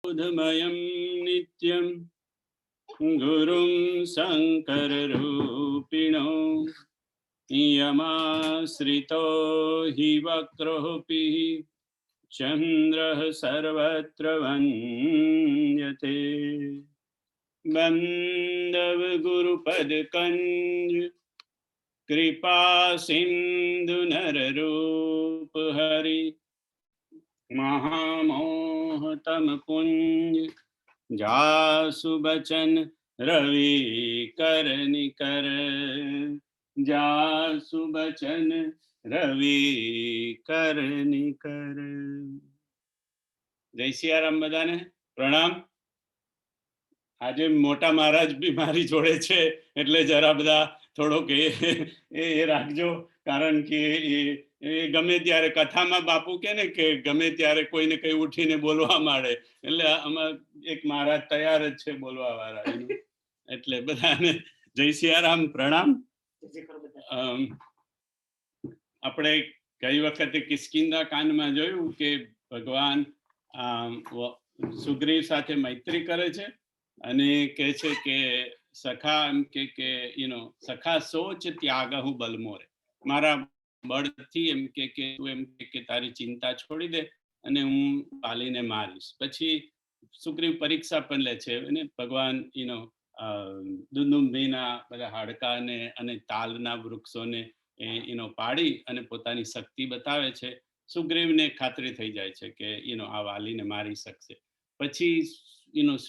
बोधमयं नित्यं गुरुं शङ्कररूपिणो यमाश्रितो हि वक्रोऽपि चन्द्रः सर्वत्र वन्द्यते। बन्धवगुरुपदकञ्ज कृपा सिन्धु नररूप हरि महामोहतम कुंज जासु बचन रवि कर निकर जासु बचन रवि कर निकर। जय सियाराम बधाने प्रणाम। આજે મોટા મહારાજ બી મારી જોડે છે એટલે જરા બધા થોડોક એ રાખજો, કારણ કે એ ગમે ત્યારે કથામાં બાપુ કે ને કે ગમે ત્યારે કોઈને કઈ ઉઠીને બોલવા માંડે, એટલે આમાં એક મહારાજ તૈયાર જ છે બોલવા વાળા. એટલે બધાને જય સિયારામ પ્રણામ. આપણે ગઈ વખતે કિષ્કિંધા કાંડમાં જોયું કે ભગવાન સુગ્રીવ સાથે મૈત્રી કરે છે અને કહે છે કે સખા એમ કે સખા સોચ ત્યાગ હું બલમોરે, મારા બળથી એમ કે તું એમ કે તારી ચિંતા છોડી દે અને હું વાલીને મારીશ. પછી સુગ્રીવ પરીક્ષા પણ લે છે અને ભગવાન દુંદુંભીના બધા હાડકાને અને તાલના વૃક્ષોને પાડી અને પોતાની શક્તિ બતાવે છે. સુગ્રીવને ખાતરી થઈ જાય છે કે આ વાલીને મારી શકશે. પછી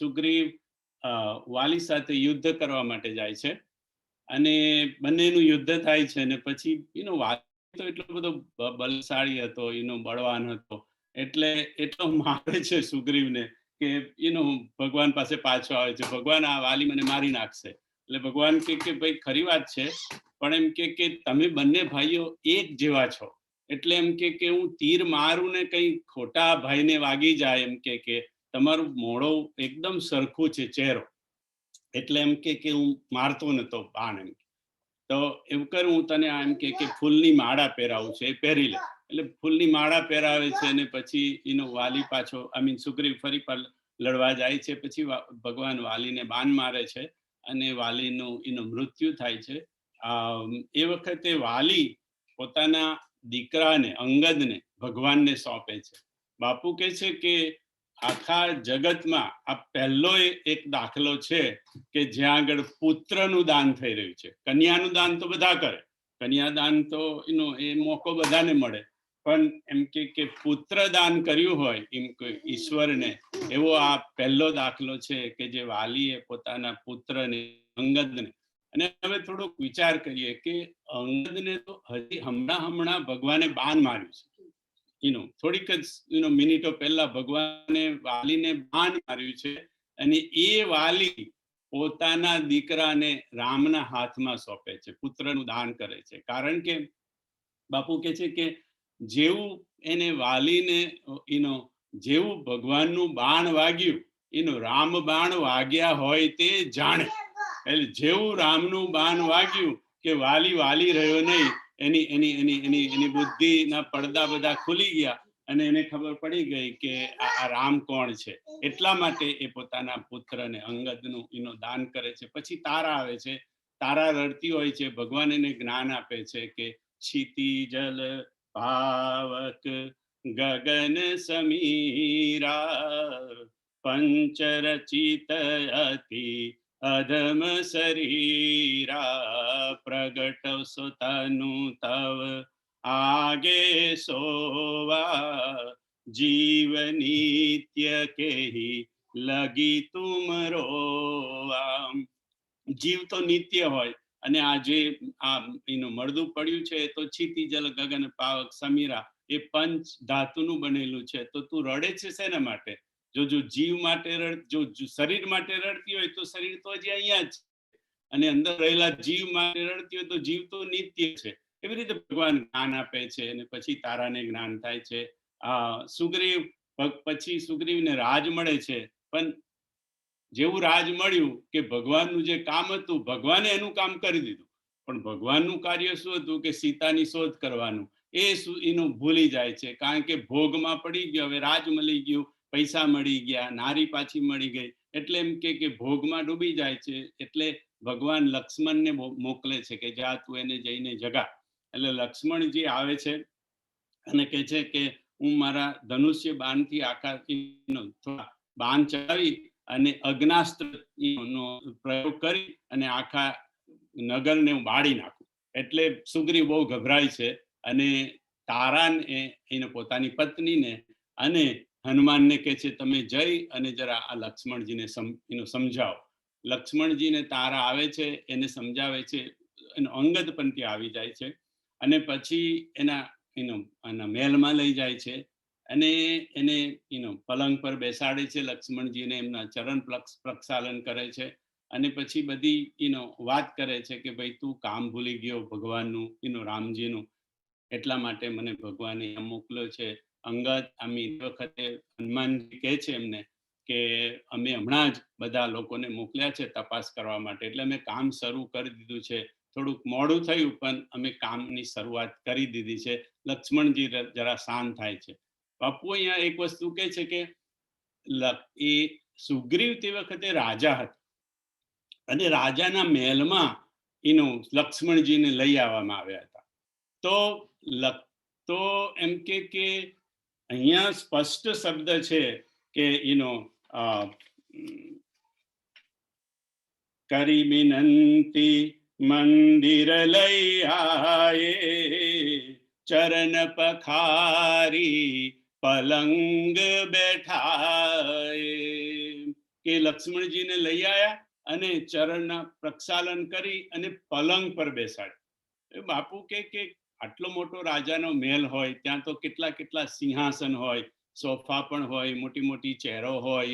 સુગ્રીવ વાલી સાથે યુદ્ધ કરવા માટે જાય છે અને બંનેનું યુદ્ધ થાય છે. અને પછી વાલી તો એટલો બધો બલશાળી હતો, બળવાન હતો, એટલે એટલો મારે છે સુગ્રીવને કે ભગવાન પાસે પાછો આવે છે. ભગવાન આ વાલી મને મારી નાખશે. એટલે ભગવાન કે ભાઈ ખરી વાત છે, પણ એમ કે તમે બંને ભાઈઓ એક જેવા છો, એટલે એમ કે હું તીર મારું ને કઈ ખોટા ભાઈને વાગી જાય, એમ કે તમારું મોઢું એકદમ સરખું છે ચહેરો, એટલે એમ કે હું મારતો નતો બાણ. એમ તો એવું કરું, હું તને એમ કે ફૂલની માળા પહેરાવું છે, એ પહેરી લે. એટલે ફૂલની માળા પહેરાવે છે અને પછી વાલી પાછો સુગ્રીવ ફરી પર લડવા જાય છે. પછી ભગવાન વાલીને બાણ મારે છે અને વાલીનું મૃત્યુ થાય છે. એ વખતે વાલી પોતાના દીકરાને અંગદને ભગવાનને સોંપે છે. બાપુ કહે છે કે આખા જગતમાં આ પહેલો એક દાખલો છે કે જ્યાં આગળ પુત્રનું દાન થઈ રહ્યું છે. કન્યાનું દાન તો બધા કરે, કન્યાદાન તો એ મોકો બધાને મળે, પણ એમ કે પુત્ર દાન કર્યું હોય એમ કોઈ ઈશ્વરને, એવો આ પહેલો દાખલો છે કે જે વાલીએ પોતાના પુત્રને અંગદને. અને હવે થોડોક વિચાર કરીએ કે અંગદને તો હજી હમણાં ભગવાને બાણ માર્યું છે. થોડીક જ મિનિટો પહેલા ભગવાને વાલીને બાણ માર્યું છે અને એ વાલી પોતાના દીકરાને રામના હાથમાં સોંપે છે, પુત્રનું દાન કરે છે. કારણ કે બાપુ કહે છે કે જેવું એને વાલીને જેવું ભગવાનનું બાણ વાગ્યું, રામ બાણ વાગ્યા હોય તે જાણે. એટલે જેવું રામનું બાણ વાગ્યું કે વાલી રહ્યો નહીં, એની બુદ્ધિના પડદા બધા ખુલી ગયા અને એને ખબર પડી ગઈ કે આ રામ કોણ છે. એટલા માટે એ પોતાના પુત્રને અંગદનું દાન કરે છે. પછી તારા આવે છે, તારા રડતી હોય છે, ભગવાન એને જ્ઞાન આપે છે કે क्षिति जल पावक गगन समीरा पंचरचित अति अधम शरीरा प्रगट सुतनु तव आगे सोवा जीव नित्य के ही लगी तुम रोवा. જીવ તો નિત્ય હોય અને આ જે મળદું પડ્યું છે તો છીતી જલ ગગન પાવક સમીરા, એ પંચ ધાતુનું બનેલું છે. તો તું રડે છે શેના માટે? જો જીવ માટે જો શરીર માટે રડતી હોય તો શરીર તો હજી અહીંયા જ, અને અંદર રહેલા જીવ માટે રડતી હોય તો જીવ તો નિત્ય છે. એવી રીતે ભગવાન જ્ઞાન આપે છે અને પછી તારાને જ્ઞાન થાય છે. સુગ્રીવ પછી સુગ્રીવને રાજ મળે છે, પણ જેવું રાજ મળ્યું કે ભગવાનનું જે કામ હતું ભગવાને એનું કામ કરી દીધું, પણ ભગવાનનું કાર્ય શું હતું કે સીતાની શોધ કરવાનું, એનું ભૂલી જાય છે. કારણ કે ભોગમાં પડી ગયો, હવે રાજ મળી ગયું, પૈસા મળી ગયા, નારી પાછી મળી ગઈ, એટલે એમ કે ભોગમાં ડૂબી જાય છે. એટલે ભગવાન લક્ષ્મણને મોકલે છે કે જા તું એને જઈને જગા. એટલે લક્ષ્મણજી આવે છે અને કહે છે કે હું મારા ધનુષ્ય બાણથી આકાશનો બાણ ચલાવી અને અગ્નાસ્ત્ર નો પ્રયોગ કરી અને આખા નગરને હું બાળી નાખું. એટલે સુગ્રીવ બહુ ગભરાય છે અને તારાને એને પોતાની પત્નીને અને હનુમાનને કહે છે તમે જઈ અને જરા આ લક્ષ્મણજીને સમજાવો. લક્ષ્મણજીને તારા આવે છે, એને સમજાવે છે, એનો અંગદ પણ ત્યાં આવી જાય છે અને પછી એના મહેલમાં લઈ જાય છે અને એને પલંગ પર બેસાડે છે. લક્ષ્મણજીને એમના ચરણ પ્રક્ષાલન કરે છે અને પછી બધી વાત કરે છે કે ભાઈ તું કામ ભૂલી ગયો ભગવાનનું, રામજીનું, એટલા માટે મને ભગવાને મોકલ્યો છે. અંગદ આમી વખતે હનુમાનજી કહે છે એમને કે અમે હમણાં જ બધા લોકોને મોકલ્યા છે તપાસ કરવા માટે, એટલે અમે કામ શરૂ કરી દીધું છે. થોડુંક મોડું થયું પણ અમે કામની શરૂઆત કરી દીધી છે. લક્ષ્મણજી જરા શાંત થાય છે. બાપુ અહીંયા એક વસ્તુ કહે છે કે એ સુગ્રીવ તે વખતે રાજા હતા અને રાજાના મહેલમાં લક્ષ્મણજીને લઈ આવવામાં આવ્યા હતા. તો તો એમ કે અહીંયા સ્પષ્ટ શબ્દ છે કે કરી વિનંતી મંદિર લઈ આયે, ચરણ પખારી પલંગ બેઠાએ. કે લક્ષ્મણજીને લઈ આયા અને ચરણના પ્રક્ષાલન કરી અને પલંગ પર બેસાડ્યા. બાપુ કે આટલો મોટો રાજાનો મહેલ હોય, ત્યાં તો કેટલા કેટલા સિંહાસન હોય, સોફા પણ હોય, મોટી મોટી ચેરો હોય,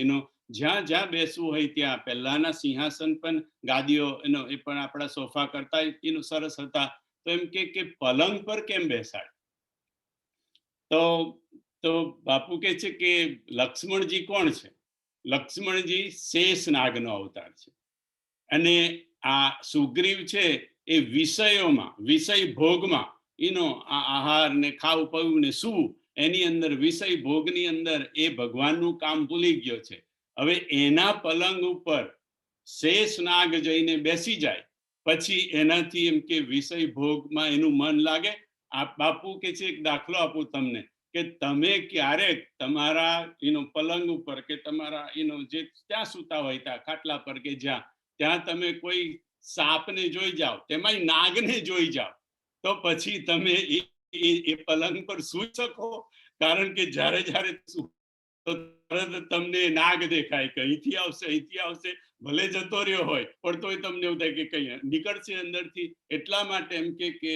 જ્યાં જ્યાં બેસવું હોય ત્યાં. પહેલાના સિંહાસન પણ ગાદીઓ એ પણ આપણા સોફા કરતા સરસ હતા. તો એમ કે પલંગ પર કેમ બેસાડ? તો બાપુ કે છે કે લક્ષ્મણજી કોણ છે? લક્ષ્મણજી શેષનાગનો અવતાર છે અને આ સુગ્રીવ છે એ વિષયોમાં, વિષય ભોગમાં, આ આહાર ને ખાવું પીવું ને શું, એની અંદર વિષય ભોગની અંદર એ ભગવાનનું કામ ભૂલી ગયો છે. હવે એના પલંગ ઉપર શેષનાગ જઈને બેસી જાય પછી એનાથી એમ કે વિષય ભોગમાં એનું મન લાગે. આ બાપુ કે છે એક દાખલો આપું તમને કે તમે ક્યારેક તમારા પલંગ ઉપર કે તમારા જે ત્યાં સૂતા હોય ત્યાં ખાટલા પર કે ત્યાં તમે કોઈ સાપને જોઈ જાઓ, તેમાં નાગને જોઈ જાઓ, તો પછી તમે એ પલંગ પર સૂઈ શકો? કારણ કે જ્યારે જ્યારે તમને નાગ દેખાય કે અહીંથી આવશે, અહીંથી આવશે, ભલે જતો રહ્યો હોય પણ તોય તમને એવું થાય કે કઈ નીકળશે અંદરથી. એટલા માટે એમ કે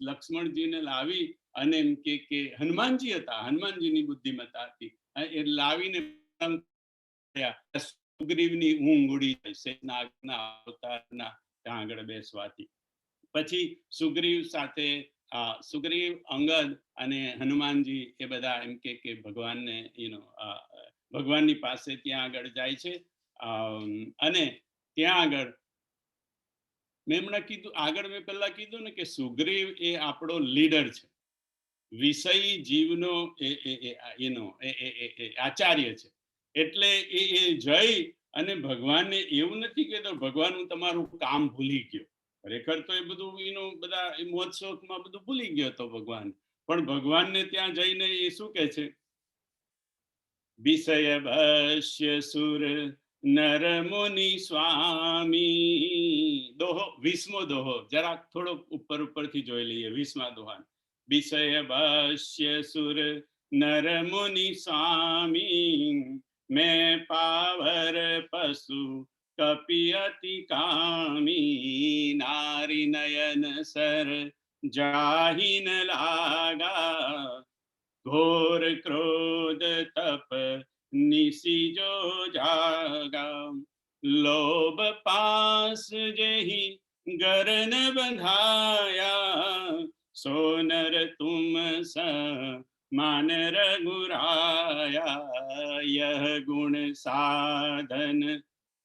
લક્ષ્મણજીને લાવી અને એમ કે હનુમાનજી હતા, હનુમાનજીની બુદ્ધિમત્તા હતી, એ લાવીને સુગ્રીવની ઊંઘ ઉડી જાય નાગના અવતારના ત્યાં આગળ બેસવાથી. પછી સુગ્રીવ સાથે સુગ્રીવ, અંગદ અને હનુમાનજી એ બધા એમ કે ભગવાનને ભગવાનની પાસે ત્યાં આગળ જાય છે અને ત્યાં આગળ મેં પહેલા કીધું ને કે સુગ્રીવ એ આપણો લીડર છે, વિષય જીવનો આચાર્ય છે. એટલે એ જઈ અને ભગવાનને એવું નથી કહેતો ભગવાન હું તમારું કામ ભૂલી ગયો. ખરેખર તો એ બધું બધા મહોત્સવમાં બધું ભૂલી ગયો હતો ભગવાન. પણ ભગવાનને ત્યાં જઈને એ શું કહે છે? વિષય ભસ્ય સુર નર મુનિ સ્વામી. દોહો 20મો દોહો, જરાક થોડો ઉપરથી જોઈ લઈએ 20મા દોહા. વિષય ભસ્ય સુર નર મુનિ સ્વામી, मैं पावर पशु कपि अति कामी, नारी नयन सर जाहि न लागा, घोर क्रोध तप निसी जो जागा, लोभ पास जेहि गरन बंधाया, सोनर तुम स मान रघुराया, यह गुण साधन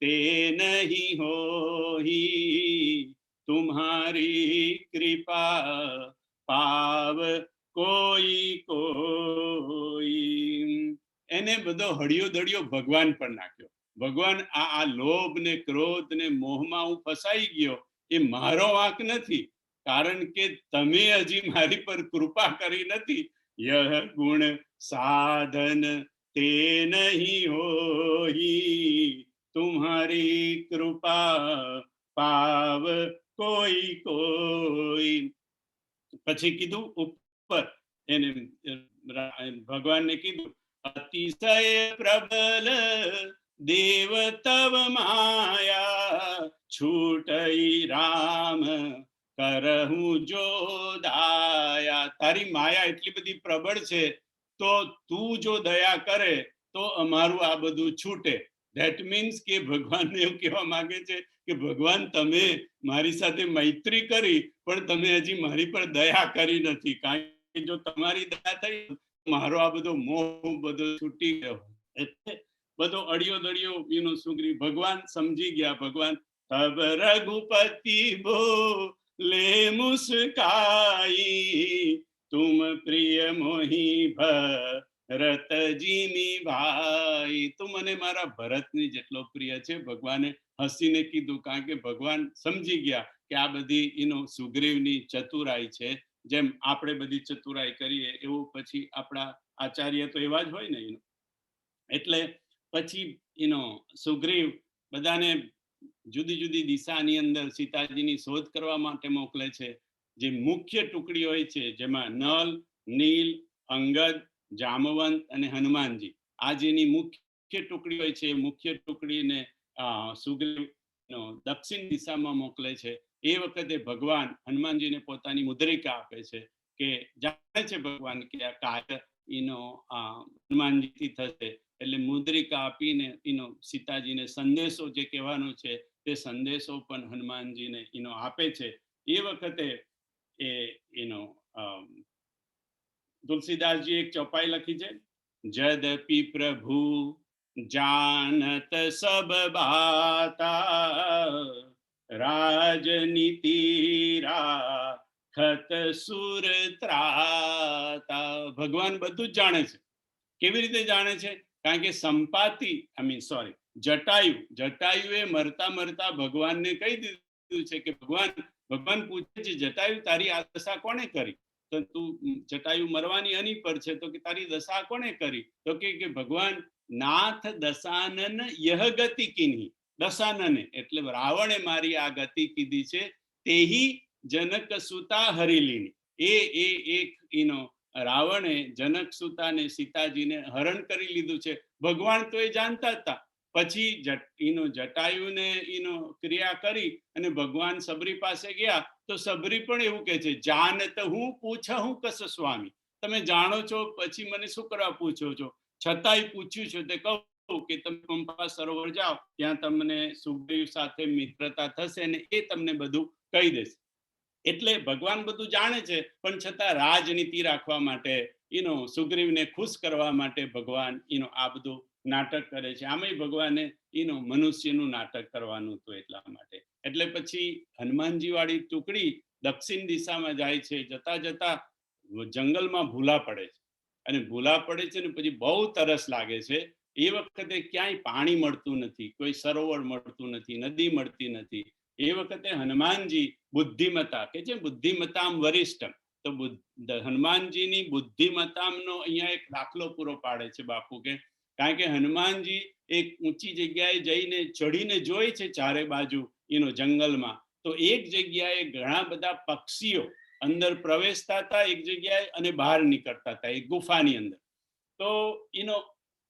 ते नहीं होही, तुम्हारी कृपा पाव कोई कोई. એને બધો હળિયો દળિયો ભગવાન પર નાખ્યો. ભગવાન આ લોભ ને ક્રોધ ને મોહમાં હું ફસાઈ ગયો, એ મારો વાંક નથી, કારણ કે તમે હજી મારી પર કૃપા કરી નથી. યહ ગુણ સાધન તે નહીં હોઈ, તુમ્હારી કૃપા પાવ કોઈ કોઈ. પછી કીધું ઉપર એને ભગવાનને કીધું, અતિશય પ્રબલ દેવ તવ માયા, છૂટઈ રામ કરહું જો દાયા. તારી માયા એટલી બધી પ્રબળ છે, તો તું જો દયા કરે તો અમારું આ બધું છૂટે. ધેટ મીન્સ કે ભગવાન એવું કહેવા માંગે છે કે ભગવાન તમે મારી સાથે મૈત્રી કરી, પણ તમે હજી મારી પર દયા કરી નથી. કારણ કે જો તમારી દયા થઈ, મારો આ બધો મોહ બધો છૂટી ગયો. એટલે બધો અડિયો દડિયો સુગ્રીવ ભગવાન સમજી ગયા. ભગવાન તબ રઘુપતિ બોલે મુસ્કાઈ, તુમ પ્રિય મોહી ભરતજીની ભાઈ. તું મને મારા ભરતની જેટલો પ્રિય છે. ભગવાને હસીને કીધું, કારણ કે ભગવાન સમજી ગયા કે આ બધી સુગ્રીવની ચતુરાઈ છે. જેમ આપણે બધી ચતુરાઈ કરીએ એવું પછી આપણા આચાર્ય તો એવા જ હોય ને. એટલે પછી સુગ્રીવ બધાને જુદી જુદી દિશાની અંદર સીતાજીની શોધ કરવા માટે મોકલે છે. જે મુખ્ય ટુકડી હોય છે, જેમાં નલ, નીલ, અંગદ, જામવંત અને હનુમાનજી, આ જેની મુખ્ય ટુકડી હોય છે, મુખ્ય ટુકડીને સુગ્રીવ દક્ષિણ દિશામાં મોકલે છે. એ વખતે ભગવાન હનુમાનજીને પોતાની મુદ્રિકા આપે છે, કે જાણે છે ભગવાન કે આ કાર્ય હનુમાનજીથી થશે. એટલે મુદ્રિકા આપીને સીતાજીને સંદેશો જે કહેવાનો છે તે સંદેશો પણ હનુમાનજીને આપે છે. એ વખતે તુલસીદાસજી એક ચોપાઈ લખી છે, જદપી પ્રભુ જાનત સબ બાતા, રાજનીતિ રાખત સુર ત્રાતા. ભગવાન બધું જ જાણે છે. કેવી રીતે જાણે છે? કારણ કે જટાયુએ મરતા મરતા ભગવાનને કહી દીધું છે કે ભગવાન પૂછે છે, જટાયુ તારી આ દશા કોણે કરી? તો તું જટાયુ મરવાની અની પર છે, તો કે તારી દશા કોણે કરી? તો કે ભગવાન નાથ દશાનન યહ ગતિ કિન્હી. દશાનને એટલે રાવણે મારી આ ગતિ કીધી છે, તેહી જનક સુતા હરિલીની. એક રાવણે જનક સુતાને સીતાજીને હરણ કરી લીધું છે. ભગવાન તો એ જાણતા હતા. પછી જટાયુને ક્રિયા કરી અને ભગવાન સબરી પાસે ગયા, તો સબરી પણ એવું કહે છે, જાનત હું પૂછું કસ સ્વામી. તમે જાણો છો, પછી મને શું કરવા પૂછો છો? છતાંય પૂછ્યું છે તે કહું કે તમે પંપા સરોવર જાઓ, ત્યાં તમને સુગ્રીવ સાથે મિત્રતા થશે ને એ તમને બધું કહી દેશે. એટલે ભગવાન બધું જાણે છે, પણ છતાં રાજનીતિ રાખવા માટે, સુગ્રીવને ખુશ કરવા માટે ભગવાન આ બધું નાટક કરે છે. આમાંય ભગવાને મનુષ્યનું નાટક કરવાનું હતું એટલા માટે. એટલે પછી હનુમાનજી વાળી ટુકડી દક્ષિણ દિશામાં જાય છે. જતા જતા જંગલમાં ભૂલા પડે છે, અને ભૂલા પડે છે ને પછી બહુ તરસ લાગે છે. એ વખતે ક્યાંય પાણી મળતું નથી, કોઈ સરોવર મળતું નથી, નદી મળતી નથી. એ વખતે હનુમાનજી બુદ્ધિમતા કે છે, બુદ્ધિમતામ વરિષ્ઠમ. તો હનુમાનજીની બુદ્ધિમતાનો અહીંયા એક દાખલો પૂરો પાડે છે બાપુ, કે કારણ કે હનુમાનજી એક ઊંચી જગ્યાએ જઈને ચડીને જોઈ છે ચારે બાજુ જંગલમાં, તો એક જગ્યાએ ઘણા બધા પક્ષીઓ અંદર પ્રવેશતા હતા એક જગ્યાએ, અને બહાર નીકળતા હતા એક ગુફાની અંદર. તો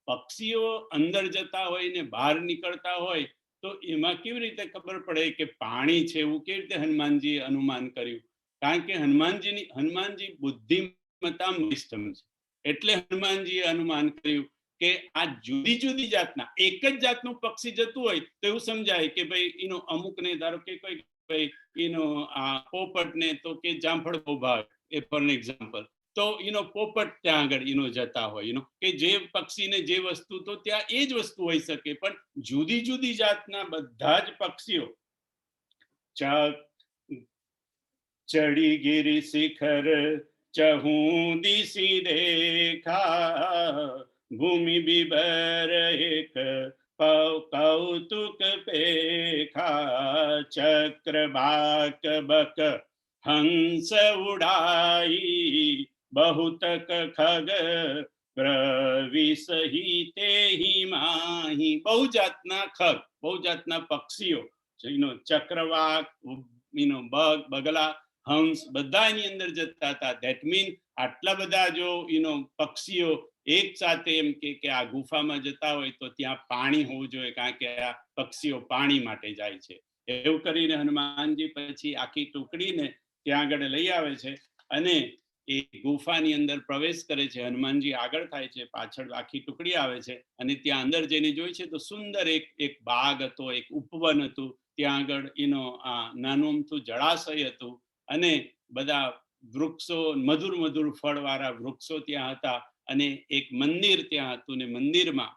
પક્ષીઓ અંદર જતા હોય ને બહાર નીકળતા હોય, તો એમાં કેવી રીતે ખબર પડે કે પાણી છે? એવું કેવી રીતે હનુમાનજીએ અનુમાન કર્યું? કારણ કે હનુમાનજી બુદ્ધિમતા સિસ્ટમ છે. એટલે હનુમાનજીએ અનુમાન કર્યું કે આ જુદી જુદી જાતના એક જ જાતનું પક્ષી જતું હોય તો એવું સમજાય કે ભાઈ અમુકને, ધારો કે કોઈ આ પોપટને તો કે જામફળ ભોભાગ, એ ફોર એક્ઝામ્પલ. તો પોપટ ત્યાં આગળ જતા હોય, કે જે પક્ષીને જે વસ્તુ, તો ત્યાં એ જ વસ્તુ હોઈ શકે. પણ જુદી જુદી જાતના બધા જ પક્ષીઓ ચડી ગિરી શિખર ચહું દિશી દેખા, ભૂમિ બિભર એક કૌતુક પેખા, ચક્ર બાક હંસ ઉડાઈ, બહુતક ખગ પ્રવિસહિતે માહી. બહુ જાતના ખગ, બહુ જાતના પક્ષીઓ, ચક્રવાક, બગ, બગલા, હંસ બધા એની અંદર જતા હતા. ધેટ મીન આટલા બધા જો પક્ષીઓ એક સાથે એમ કે આ ગુફામાં જતા હોય તો ત્યાં પાણી હોવું જોઈએ, કારણ કે આ પક્ષીઓ પાણી માટે જાય છે. એવું કરીને હનુમાનજી પછી આખી ટુકડીને ત્યાં આગળ લઈ આવે છે અને એ ગુફાની અંદર પ્રવેશ કરે છે. હનુમાનજી આગળ થાય છે, પાછળ આખી ટુકડી આવે છે અને ત્યાં અંદર જઈને જોઈ છે તો સુંદર એક બાગ હતો, એક ઉપવન હતું. ત્યાં આગળ નાનું અમથું જળાશય હતું અને બધા વૃક્ષો, મધુર મધુર ફળવાળા વૃક્ષો ત્યાં હતા અને એક મંદિર ત્યાં હતું ને મંદિરમાં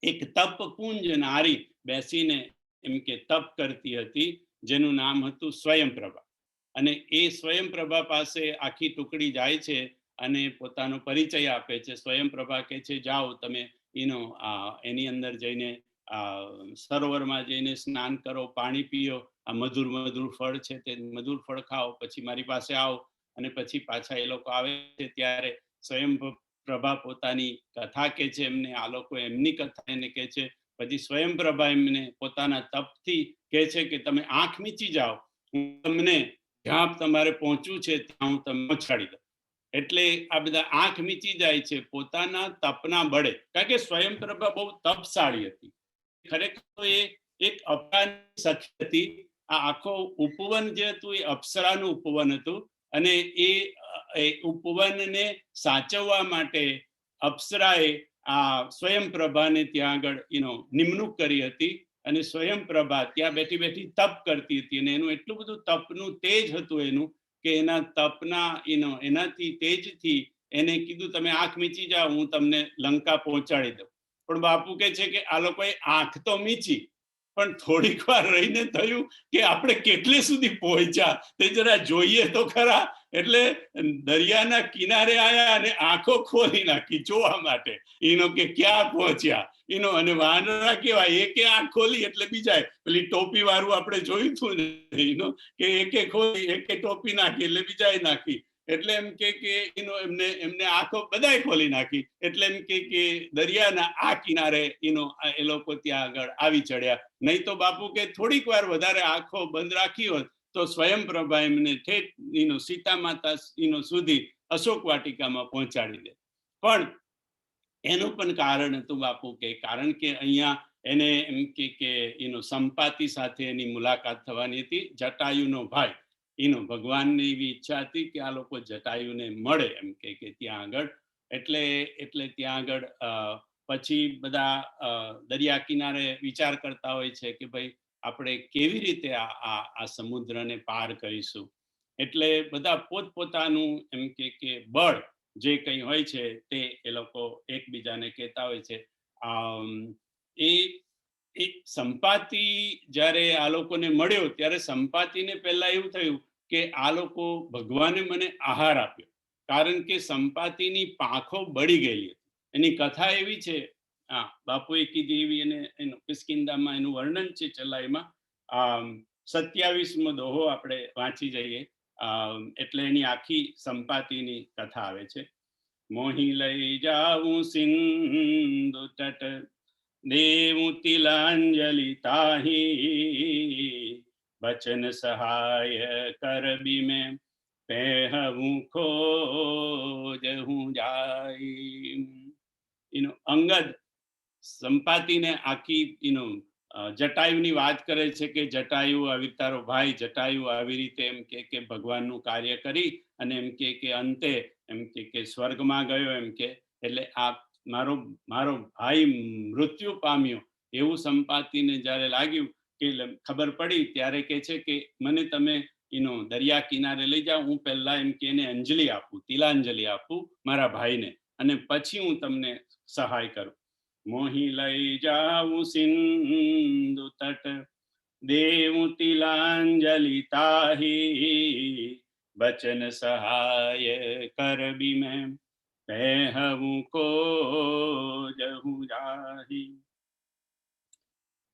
એક તપકુંજ નારી બેસીને એમ કે તપ કરતી હતી, જેનું નામ હતું સ્વયંપ્રભા. અને એ સ્વયંપ્રભા પાસે આખી ટુકડી જાય છે અને પોતાનો પરિચય આપે છે. સ્વયંપ્રભા કહે છે જાઓ તમે એની અંદર જઈને સરોવરમાં જઈને સ્નાન કરો, પાણી પીઓ, આ મધુર મધુર ફળ છે તે મધુર ફળ ખાઓ, પછી મારી પાસે આવો. અને પછી પાછા એ લોકો આવે છે ત્યારે સ્વયંપ્રભા પોતાની કથા કે છે એમને, આ લોકો એમની કથા એને કે છે. પછી સ્વયંપ્રભા એમને પોતાના તપથી કહે છે કે તમે આંખ મીચી જાઓ, હું તમને જ્યાં તમારે પહોંચવું છે ત્યાં હું તમને પહોંચાડી દઉં. એટલે આ બધા આંખ મીચી જાય છે પોતાના તપના બળે, કારણ કે સ્વયંપ્રભા બહુ તપશાળી હતી. ખરેખર એ એક અપરાની સખી હતી. આ આખો ઉપવન જે હતું એ અપ્સરાનું ઉપવન હતું અને એ ઉપવનને સાચવવા માટે અપ્સરાએ આ સ્વયંપ્રભાને ત્યાં આગળ નિમણૂક કરી હતી અને સ્વયંપ્રભા ત્યાં બેઠી બેઠી તપ કરતી હતી અને એનું એટલું બધું તપનું તેજ હતું એનું કે એના તપના એનાથી તેજથી એને કીધું તમે આંખ મીચી જાઓ, હું તમને લંકા પહોંચાડી દઉં. પણ બાપુ કહે છે કે આ લોકોએ આંખ તો મીચી, પણ થોડીક વાર રહીને થયું કે આપણે કેટલે સુધી પહોંચ્યા તે જરા જોઈએ તો ખરા. એટલે દરિયાના કિનારે આવ્યા અને આંખો ખોલી નાખી જોવા માટે કે ક્યાં પહોંચ્યા. અને વાંદરા કેવા, એકે આંખ ખોલી એટલે બીજા પેલી ટોપી વાળું આપણે જોયું હતું ને કે એકે ખોલી એકે ટોપી નાખી એટલે બીજાએ નાખી. એટલે એમ કે એમને આંખો બધાએ ખોલી નાખી. એટલે એમ કે દરિયાના આ કિનારે એ લોકો ત્યાં આગળ આવી ચડ્યા. નહીં તો બાપુ કે થોડીક વાર વધારે આંખો બંધ રાખી હોત તો સ્વયંપ્રભા એમને ઠેઠ સીતા માતા સુધી અશોક વાટિકામાં પહોંચાડી દે. પણ એનું પણ કારણ હતું બાપુ કે, કારણ કે અહીંયા એને એમ કે સંપાતિ સાથે એની મુલાકાત થવાની હતી. જટાયુનો ભાઈ, ભગવાનની એવી ઈચ્છા હતી કે આ લોકો જટાયુને મળે એમ કે ત્યાં આગળ. એટલે ત્યાં આગળ પછી બધા દરિયા કિનારે વિચાર કરતા હોય છે કે ભાઈ આપણે કેવી રીતે આ સમુદ્રને પાર કરીશું. એટલે બધા પોતપોતાનું એમ કે બળ જે કંઈ હોય છે તે એ લોકો એકબીજાને કહેતા હોય છે. એ એ સંપાતિ જ્યારે આ લોકોને મળ્યો ત્યારે સંપાતિને પહેલા એવું થયું કે આ લોકો ભગવાને મને આહાર આપ્યો, કારણ કે સંપાતિની પાંખો બળી ગયેલી હતી. એની કથા એવી છે, હા બાપુએ કીધી એવી, એનું કિષ્કિંધામાં એનું વર્ણન છે ચલાઈમાં. 27મો દોહો આપણે વાંચી જઈએ એટલે એની આખી સંપાતિની કથા આવે છે. મોહી લઈ જાઉં સિંધુ તટ, દેવું તિલાંજલિ તાહી, બચન સહાય કરબી મેં પહેવું ખોજ હું જાય. અંગદ સંપાતિને આખી જટાયુની વાત કરે છે કે જટાયુ આવી તારો ભાઈ જટાયુ આવી રીતે એમ કે ભગવાનનું કાર્ય કરી અને એમ કે અંતે એમ કે સ્વર્ગમાં ગયો એમ કે. એટલે આ મારો ભાઈ મૃત્યુ પામ્યો એવું સંપાતિને જ્યારે લાગ્યું કે ખબર પડી ત્યારે કે છે કે મને તમે દરિયા કિનારે લઈ જાઓ, હું પહેલા એમ કે એને અંજલિ આપું, તિલાંજલિ આપું મારા ભાઈને, અને પછી હું તમને સહાય કરું. મોહી લઈ જાઉં સિંધુ તટ, દેવું તિલાંજલિ તાહી, બચન સહાય કરબી મેં પહેવું કો જહું જાહી.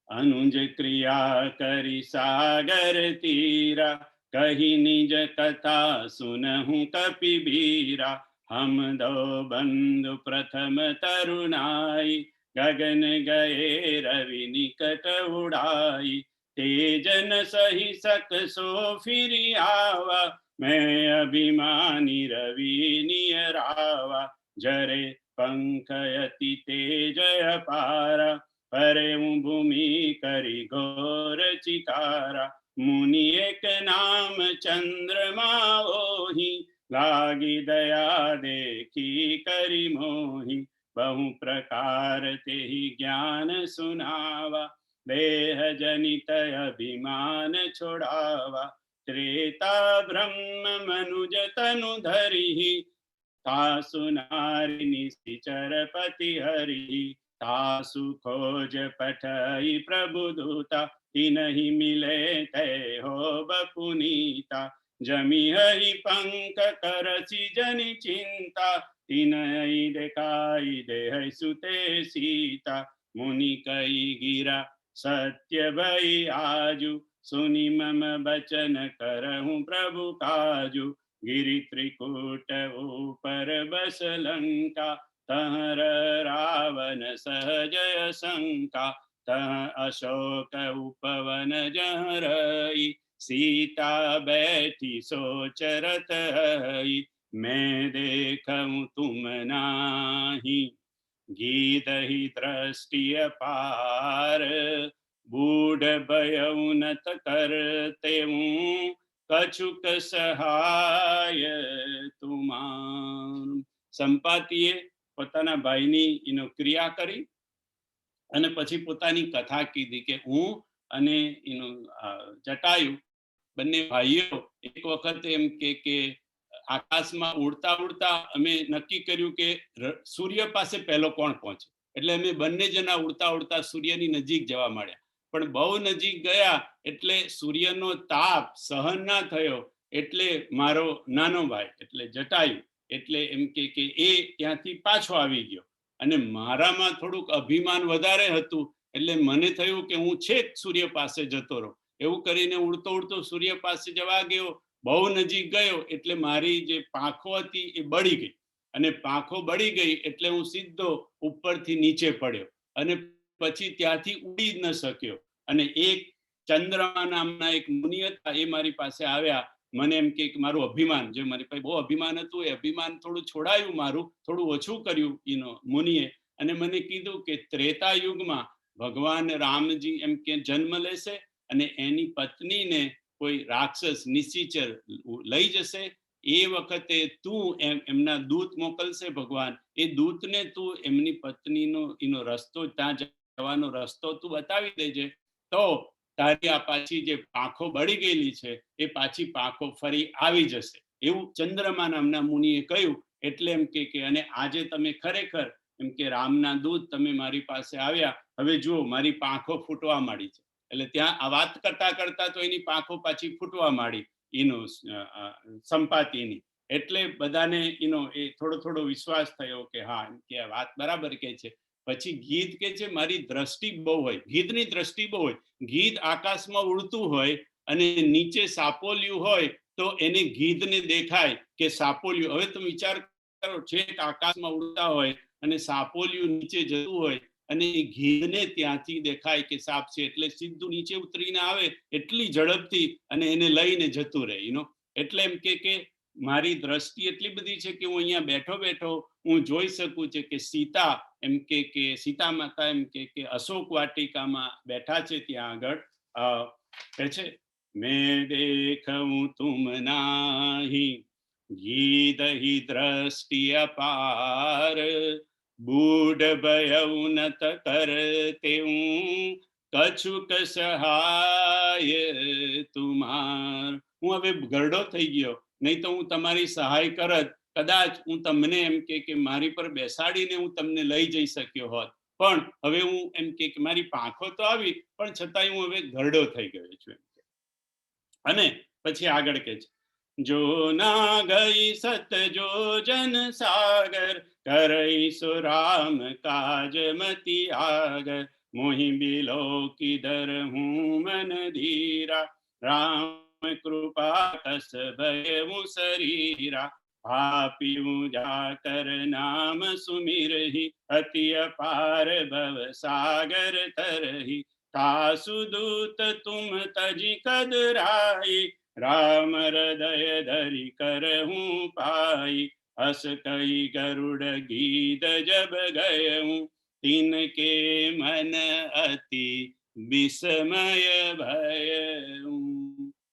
अनुज क्रिया करी सागर तीरा, कही निज कथा सुनहु कपिबीरा. हम दो बंधु प्रथम तरुणाई, गगन गए रवि निकट उड़ाई. तेजन सही सक सो फिर आवा, मैं अभिमानी रवि नियरावा. जरे पंख अति तेज अपारा, परे भूमि करी घोर चिकारा. मुनि एक नाम चंद्रमा ओहि, लागी दया देखी करी मोहि. बहु प्रकार ते ज्ञान सुनावा, देह जनित अभिमान छोड़ावा. त्रेता ब्रह्म मनुज तनु धरि, तासु नारी निश्चर पति हरि. तासु खोज पठई प्रभु दूता, तिनहि मिले ते हो बपुनीता. जमी हरि पंक करसी जनि चिंता, तिनहि देखाई देह सुते सीता. मुनि कई गिरा सत्य भई आजु, सुनि मम बचन करहूँ प्रभु काजु. गिरि त्रिकूट ऊपर बस लंका, तह रावण सहजय शंका. तह अशोक उपवन जह रही, सीता बैठी सोच रत हई. मैं देखूं तुम नाही, गीत ही दृष्टि अपार. बूढ़ भयउ नत करते हूँ, कछुक સહાય તુમાર. સંપાતિએ પોતાના ભાઈની ક્રિયા કરી અને પછી પોતાની કથા કીધી કે હું અને જટાયુ બંને ભાઈઓ એક વખત એમ કે આકાશમાં ઉડતા ઉડતા અમે નક્કી કર્યું કે સૂર્ય પાસે પહેલો કોણ પહોંચે. એટલે અમે બંને જણા ઉડતા ઉડતા સૂર્યની નજીક જવા માંડ્યા. પણ બહુ નજીક ગયા એટલે સૂર્યનો તાપ સહન ના થયો, એટલે મારો નાનો ભાઈ એટલે જટાયુ એટલે એમ કે એ ત્યાંથી પાછો આવી ગયો. અને મારામાં થોડુંક અભિમાન વધારે હતું, એટલે મને થયું કે હું છેક સૂર્ય પાસે જતો રહું. એવું કરીને ઉડતો ઉડતો સૂર્ય પાસે જવા ગયો. બહુ નજીક ગયો એટલે મારી જે પાંખો હતી એ બળી ગઈ, અને પાંખો બળી ગઈ એટલે હું સીધો ઉપરથી નીચે પડ્યો અને પછી ત્યાંથી ઉડી જ ન શક્યો. અને એક ચંદ્રમા નામના એક મુનિ હતા, એ મારી પાસે આવ્યા. મને એમ કે મારું અભિમાન, જે મારી પાસે બહુ અભિમાન હતું, એ અભિમાન થોડું છોડાયું, મારું થોડું ઓછું કર્યું મુનિએ. અને મને કીધું કે ત્રેતા યુગમાં ભગવાન રામજી એમ કે જન્મ લેશે અને એની પત્નીને કોઈ રાક્ષસ નિશ્ચિચર લઈ જશે. એ વખતે તું એમના દૂત મોકલશે ભગવાન, એ દૂતને તું એમની પત્નીનો રસ્તો, ત્યાં જવાનો રસ્તો તું બતાવી દેજે, તો તારી આ પાછી જે પાંખો બળી ગયેલી છે એ પાછી પાંખો ફરી આવી જશે. એવું ચંદ્રમા નામના મુનિએ કહ્યું. એટલે એમ કે અને આજે તમે ખરેખર એમ કે રામના દૂત તમે મારી પાસે આવ્યા, હવે જુઓ મારી પાંખો ફૂટવા માંડી છે. એટલે ત્યાં આ વાત કરતા કરતા તો એની પાંખો પાછી ફૂટવા માંડી સંપાતિની. એટલે બધાને એ થોડો વિશ્વાસ થયો કે હા કે આ વાત બરાબર કે છે. પછી ગીધ કે છે મારી દ્રષ્ટિ બહુ હોય, ગીધની દ્રષ્ટિ બહુ હોય. ગીધ આકાશમાં ઉડતું હોય અને નીચે સાપોલિયું હોય તો એને ગીધને દેખાય કે સાપોલિયું. હવે તમે વિચાર કરો, છેક આકાશમાં ઉડતા હોય અને સાપોલિયું નીચે જતું હોય અને ગીધને ત્યાંથી દેખાય કે સાપ છે, એટલે સીધું નીચે ઉતરીને આવે એટલી ઝડપથી અને એને લઈને જતું રહે. એટલે એમ કે મારી દ્રષ્ટિ એટલી બધી છે કે હું અહીંયા બેઠો બેઠો હું જોઈ શકું છું કે સીતા એમ કે સીતા માતા એમ કે અશોક વાટિકામાં બેઠા છે. ત્યાં આગળ કહે છે મેં દેખું તુમ નાહી, ગીધ હી દ્રષ્ટિ અપાર. બૂઢ ભયઉ નત કરતે હું, કછુક સહાય તુમાર. હું હવે ઘરડો થઈ ગયો, નહીં તો હું તમારી સહાય કરત. કદાચ હું તમને એમ કે મારી પર બેસાડીને હું તમને લઈ જઈ શક્યો હોત, પણ હવે હું એમ કે મારી પાંખો તો આવી, પણ છતાંય હું હવે ઘરડો થઈ ગયો છું. અને પછી આગળ કે છે जो ना गई सत जो जन सागर, करई सो राम काज मति आगर। मोहि बिलो किधर हूँ मन धीरा, राम कृपा कस भयउ शरीरा। पापी जाकर नाम सुमिरहि, अति अपार भव सागर तरहि। तासु दूत तुम तजि कदराई, राम हृदय धरि करहूँ पाई। हस कही गरुड़ गीत जब गयऊँ, तिनके मन अति विस्मय ભયઉ।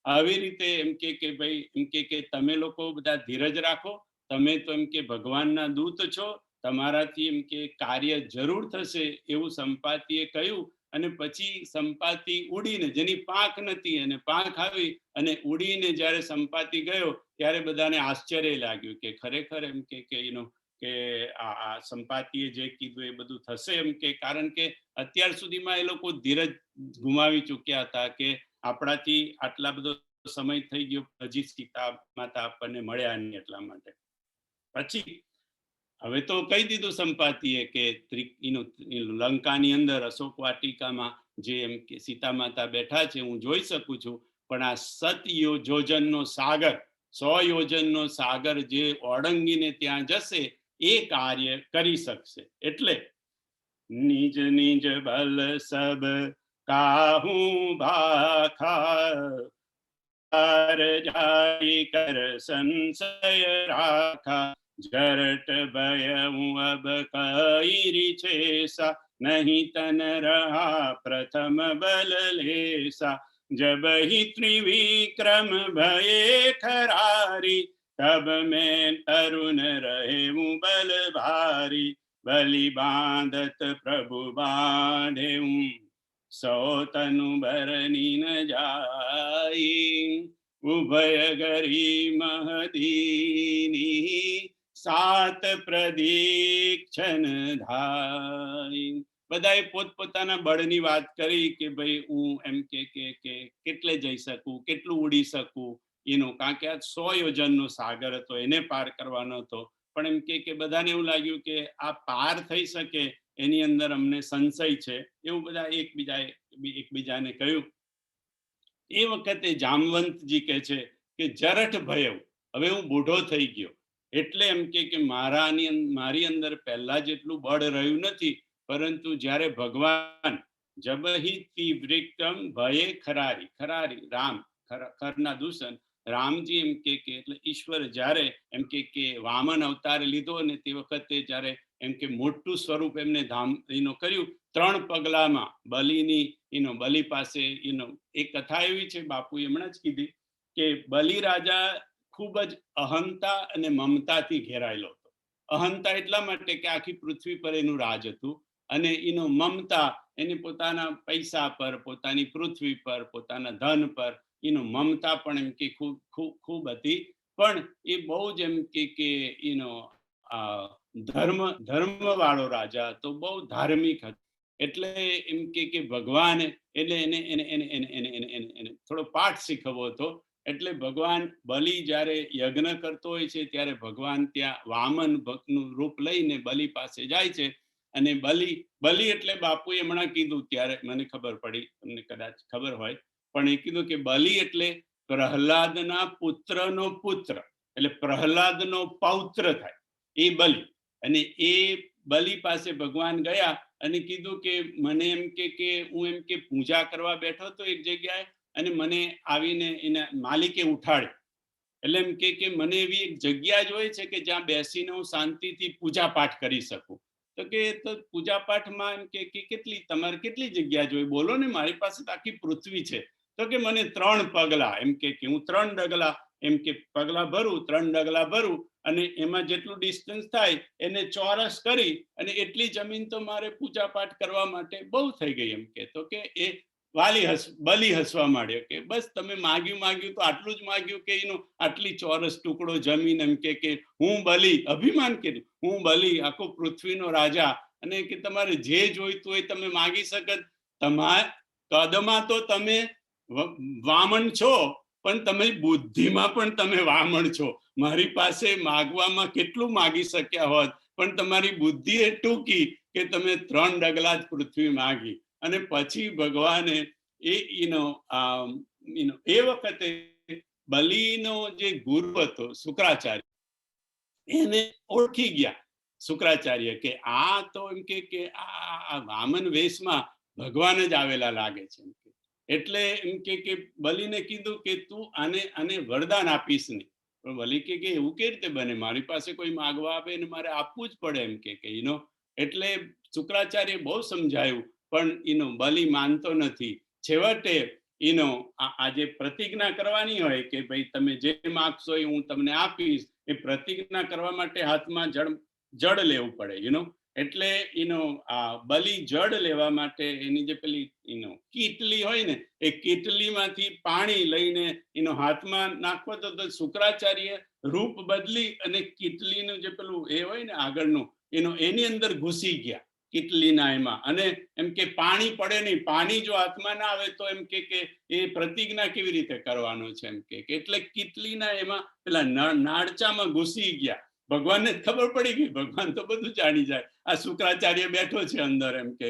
આવી રીતે એમ કે ભાઈ એમ કે તમે લોકો બધા ધીરજ રાખો, તમે તો એમ કે ભગવાનના દૂત છો, તમારાથી એમ કે કાર્ય જરૂર થશે એવું સંપાતિએ કહ્યું। અને પછી સંપાતિ ઉડીને, જેની પાંખ નથી અને પાંખ આવી અને ઉડીને જ્યારે સંપાતિ ગયો ત્યારે બધાને આશ્ચર્ય લાગ્યું કે ખરેખર એમ કે એનો કે આ સંપાતિએ જે કીધું એ બધું થશે એમ કે, કારણ કે અત્યાર સુધીમાં એ લોકો ધીરજ ગુમાવી ચૂક્યા હતા કે આપણાથી આટલા બધો સમય થઈ ગયો, હજી સીતા માતા આપણને મળ્યા નહીં એટલા માટે। પછી હવે તો કહી દીધું સંપાતિએ કે લંકાની અંદર અશોક વાટિકામાં જે એમ કે સીતા માતા બેઠા છે હું જોઈ શકું છું, પણ આ યોજનનો સાગર, 100 યોજનનો સાગર જે ઓળંગીને ત્યાં જશે એ કાર્ય કરી શકશે। એટલે નિજ નિજ બલ સબ કાહું ભાખા, जाई कर संशय राखा। जरट भयउ अब कई छेसा, नहीं तन रहा प्रथम बल लेसा। जब ही त्रिविक्रम भये खरारी, तब मैं तरुण रहेऊँ बल भारी। बलि बांधत प्रभु बांधेऊँ, सौ तनु भरनी न जाई। उभय गरी महदीनी, सात प्रदीक्षण धाई। બધાએ પોતપોતાના બળની વાત કરી કે ભાઈ હું એમ કે કેટલે જઈ શકું, કેટલું ઉડી શકું એનું, કારણ કે આ 100 યોજનનો સાગર હતો, એને પાર કરવાનો હતો। પણ એમ કે બધાને એવું લાગ્યું કે આ પાર થઈ શકે એની અંદર અમને સંશય છે, એવું બધા એકબીજાને કહ્યું। એ વખતે જામવંતજી કહે છે કે જરઠ ભયવ, હવે હું બૂઢો થઈ ગયો, એટલે એમ કે મારી અંદર પહેલા જેટલું બળ રહ્યું નથી, પરંતુ જ્યારે ભગવાન જબહિ તીવ્રિક્તમ ભયે ખરારી, ખરારી રામ, ખરના દૂષણ રામજી એમ કે એટલે ઈશ્વર જ્યારે એમ કે વામન અવતાર લીધો ને તે વખતે જ્યારે એમ કે મોટું સ્વરૂપ એમને ધામ કર્યું, 3 પગલામાં બલિની બલિ પાસે એક કથા એવી છે, બાપુ હમણાં જ કીધી કે બલિ રાજા ખૂબ જ અહંતા અને મમતાથી ઘેરાયેલો હતો। અહંતા એટલા માટે કે આખી પૃથ્વી પર એનું રાજ હતું, અને મમતા એને પોતાના પૈસા પર, પોતાની પૃથ્વી પર, પોતાના ધન પર મમતા પણ એમ કે ખૂબ હતી। પણ એ બહુ જ એમ કે ધર્મ વાળો રાજા હતો, બહુ ધાર્મિક હતો। એટલે એમ કે ભગવાન એટલે એને થોડો પાઠ શીખવવો હતો। એટલે ભગવાન બલિ જ્યારે યજ્ઞ કરતો હોય છે ત્યારે ભગવાન ત્યાં વામન ભક્તનું રૂપ લઈને બલિ પાસે જાય છે। અને બલિ એટલે બાપુએ હમણાં કીધું ત્યારે મને ખબર પડી, તમને કદાચ ખબર હોય, પણ એ કીધું કે બલિ એટલે પ્રહલાદના પુત્રનો પુત્ર, એટલે પ્રહલાદનો પૌત્ર થાય એ બલિ। અને એ બલિ પાસે ભગવાન ગયા અને કીધું કે મને એમ કે હું એમ કે પૂજા કરવા બેઠો હતો એક જગ્યાએ, અને મને આવીને એના માલિકે ઉઠાડ્યો। એટલે એમ કે મને એવી એક જગ્યા જોઈએ છે કે જ્યાં બેસીને હું શાંતિથી પૂજા પાઠ કરી શકું। તો કે તો પૂજા પાઠમાં એમ કે કેટલી તમારે કેટલી જગ્યા જોઈએ, બોલો ને, મારી પાસે તો આખી પૃથ્વી છે। તો કે મને 3 પગલા એમ કે હું 3 ડગલા એમ કે પગલા ભરું, 3 ડગલા ભરું, અને એમાં જેટલું ડિસ્ટન્સ થાય એને ચોરસ કરી અને એટલી જમીન તો મારે પૂજા પાઠ કરવા માટે બહુ થઈ ગઈ એમ કે। તો કે એ બલિ હસવા માંડ્યો કે બસ તમે માગ્યું તો આટલું જ માગ્યું કે આટલી ચોરસ ટુકડો જમીન, એમ કે હું બલિ, અભિમાન કર્યું, હું બલિ આખો પૃથ્વીનો રાજા, અને કે તમારે જે જોઈતું હોય તમે માગી શકત, તમારા કદમાં તો તમે વામન છો, પણ તમે બુદ્ધિમાં પણ તમે વામણ છો. મારી પાસે માગવામાં કેટલું માગી શક્યા હોત, પણ તમારી બુદ્ધિ એ ટૂંકી કે તમે 3 ડગલા જ પૃથ્વી માગી. અને પછી ભગવાને એ એ વખતે બલિનો જે ગુરુ હતો શુક્રાચાર્ય, એને ઓળખી ગયા શુક્રાચાર્ય કે આ તો એમ કે આ વામન વેશમાં ભગવાન જ આવેલા લાગે છે એમ કે. એટલે એમ કે બલિને કીધું કે તું આને વરદાન આપીશ નહીં. પણ બલિ કે એવું કેવી રીતે બને, મારી પાસે કોઈ માગવા આવે ને મારે આપવું જ પડે એમ કે એટલે શુક્રાચાર્ય બહુ સમજાયું, પણ બલિ માનતો નથી. છેવટે આ જે પ્રતિજ્ઞા કરવાની હોય કે ભાઈ તમે જે માગશો એ હું તમને આપીશ, એ પ્રતિજ્ઞા કરવા માટે હાથમાં જળ લેવું પડે. એટલે આ બલિ જળ લેવા માટે એની જે પેલી કીટલી હોય ને, એ કીટલીમાંથી પાણી લઈને હાથમાં નાખવો તો શુક્રાચાર્ય રૂપ બદલી અને કીટલીનું જે પેલું એ હોય ને આગળનું એની અંદર ઘૂસી ગયા કીટલીના એમાં, અને એમ કે પાણી પડે નહીં. પાણી જો હાથમાં ના આવે તો એમ કે એ પ્રતિજ્ઞા કેવી રીતે કરવાનો છે એમ કે. એટલે કીટલીના એમાં પેલા નાળચામાં ઘૂસી ગયા. ભગવાનને ખબર પડી ગઈ, ભગવાન તો બધું જાણી જાય, આ શુક્રાચાર્ય બેઠો છે અંદર એમ કે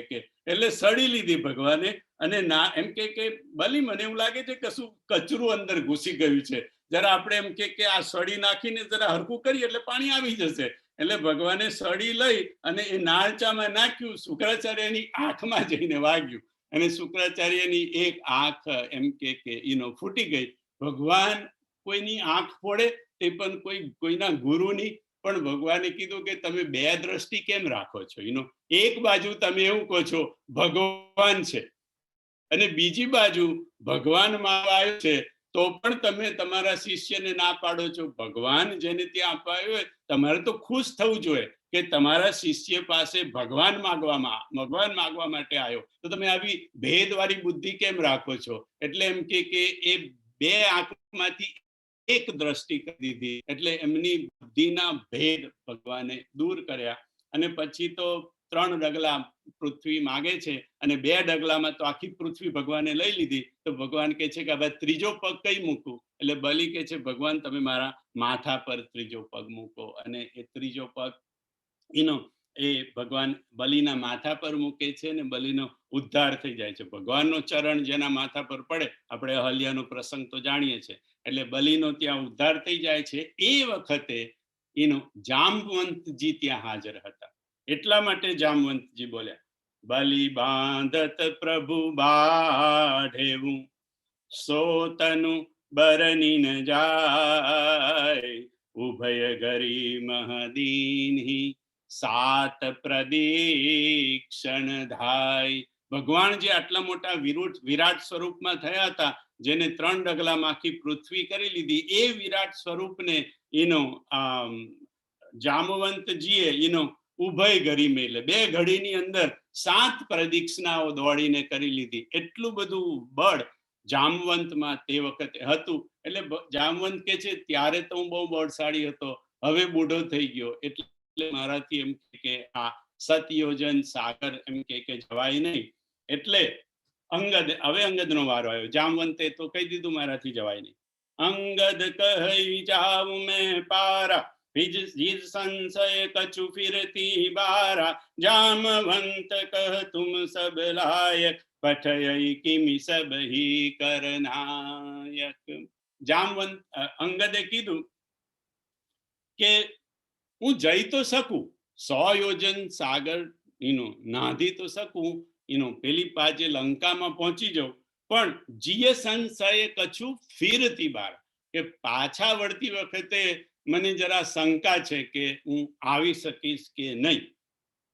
એટલે સડી લીધી ભગવાને. અને ના એમ કે બલી મને એવું લાગે છે કે શું કચરું અંદર ઘૂસી ગયું છે, જરા આપણે એમ કે આ સળી નાખીને જરા હરકું કરીએ એટલે પાણી આવી જશે. એટલે ભગવાને સળી લઈ અને એ નાળચામાં નાખ્યું, શુક્રાચાર્યની આંખમાં જઈને વાગ્યું અને શુક્રાચાર્યની એક આંખ એમ કે ફૂટી ગઈ. ભગવાન કોઈની આંખ ફોડે તે પણ કોઈના ગુરુની. પણ ભગવાને કીધું કે તમે બે દ્રષ્ટિ કેમ રાખો છો? એક બાજુ તમે એવું કહો છો ભગવાન છે અને બીજી બાજુ ભગવાન માવા આવ્યો છે, તો પણ તમે તમારા શિષ્યને ના પાડો છો. ભગવાન જેને ત્યાં અપાયો હોય તમારે તો ખુશ થવું જોઈએ કે તમારા શિષ્ય પાસે ભગવાન માગવા માટે આવ્યો, તો તમે આવી ભેદવાળી બુદ્ધિ કેમ રાખો છો? એટલે એમ કે એ બે આંખમાંથી એક દ્રષ્ટિ કરી દીધી. એટલે એમની બુદ્ધિના ભેદ ભગવાને દૂર કર્યા. અને પછી તો 3 ડગલા પૃથ્વી માગે છે અને 2 ડગલામાં તો આખી પૃથ્વી ભગવાને લઈ લીધી. તો ભગવાન કે છે કે હવે ત્રીજો પગ કઈ મૂકું? એટલે બલિ કે છે ભગવાન તમે મારા માથા પર ત્રીજો પગ મૂકો. અને એ ત્રીજો પગ એ ભગવાન બલિના માથા પર મૂકે છે ને બલિનો ઉદ્ધાર થઈ જાય છે. ભગવાનનો ચરણ જેના માથા પર પડે, આપણે અહલ્યાનો પ્રસંગ તો જાણીએ છીએ, એટલે બલિનો ત્યાં ઉદ્ધાર થઈ જાય છે. એ વખતે જામવંતજી ત્યાં હાજર હતા. એટલા માટે જામવંતજી બોલ્યા, બલિ બાંધત પ્રભુ બાઢેવું, સોતનું બરની ન જાય, ઉભય ગરી મહદીની સાત પ્રદીક્ષણ ધાય. ભગવાન જે આટલા મોટા વિરાટ સ્વરૂપમાં થયા હતા, જેને 3 ડગલામાં આખી પૃથ્વી કરી લીધી, એ વિરાટ સ્વરૂપને જામવંતજીએ ઉભય ઘડી મેલે 2 ઘડીની અંદર 7 પ્રદક્ષિણાઓ દોડીને કરી લીધી. એટલું બધું બળ જામવંતમાં તે વખતે હતું. એટલે જામવંત કે છે ત્યારે તો હું બહુ બળશાળી હતો, હવે બૂઢો થઈ ગયો, એટલે મારાથી એમ કે આ સતયોજન સાગર એમ કે જવાય નહીં. એટલે હવે અંગદનો વારો આવ્યો. જામવંતે તો કહી દીધું મારાથી જવાય નહીં. અંગદ કહી જાવ મેં પારા, जिस संशय कछु फिरती बारा, जामवंत कह तुम सब लायक, पठयई किमि सब ही करनायक. જામવંત અંગદે કીધું કે હું જઈ તો શકું, 100 યોજન સાગર નાધી તો શકું, પેલી પાજે લંકામાં પહોંચી જાઉં, પણ જીય સંશય કછું ફિરતી બાર, કે પાછા વળતી વખતે મને જરા શંકા છે કે હું આવી શકીશ કે નહીં.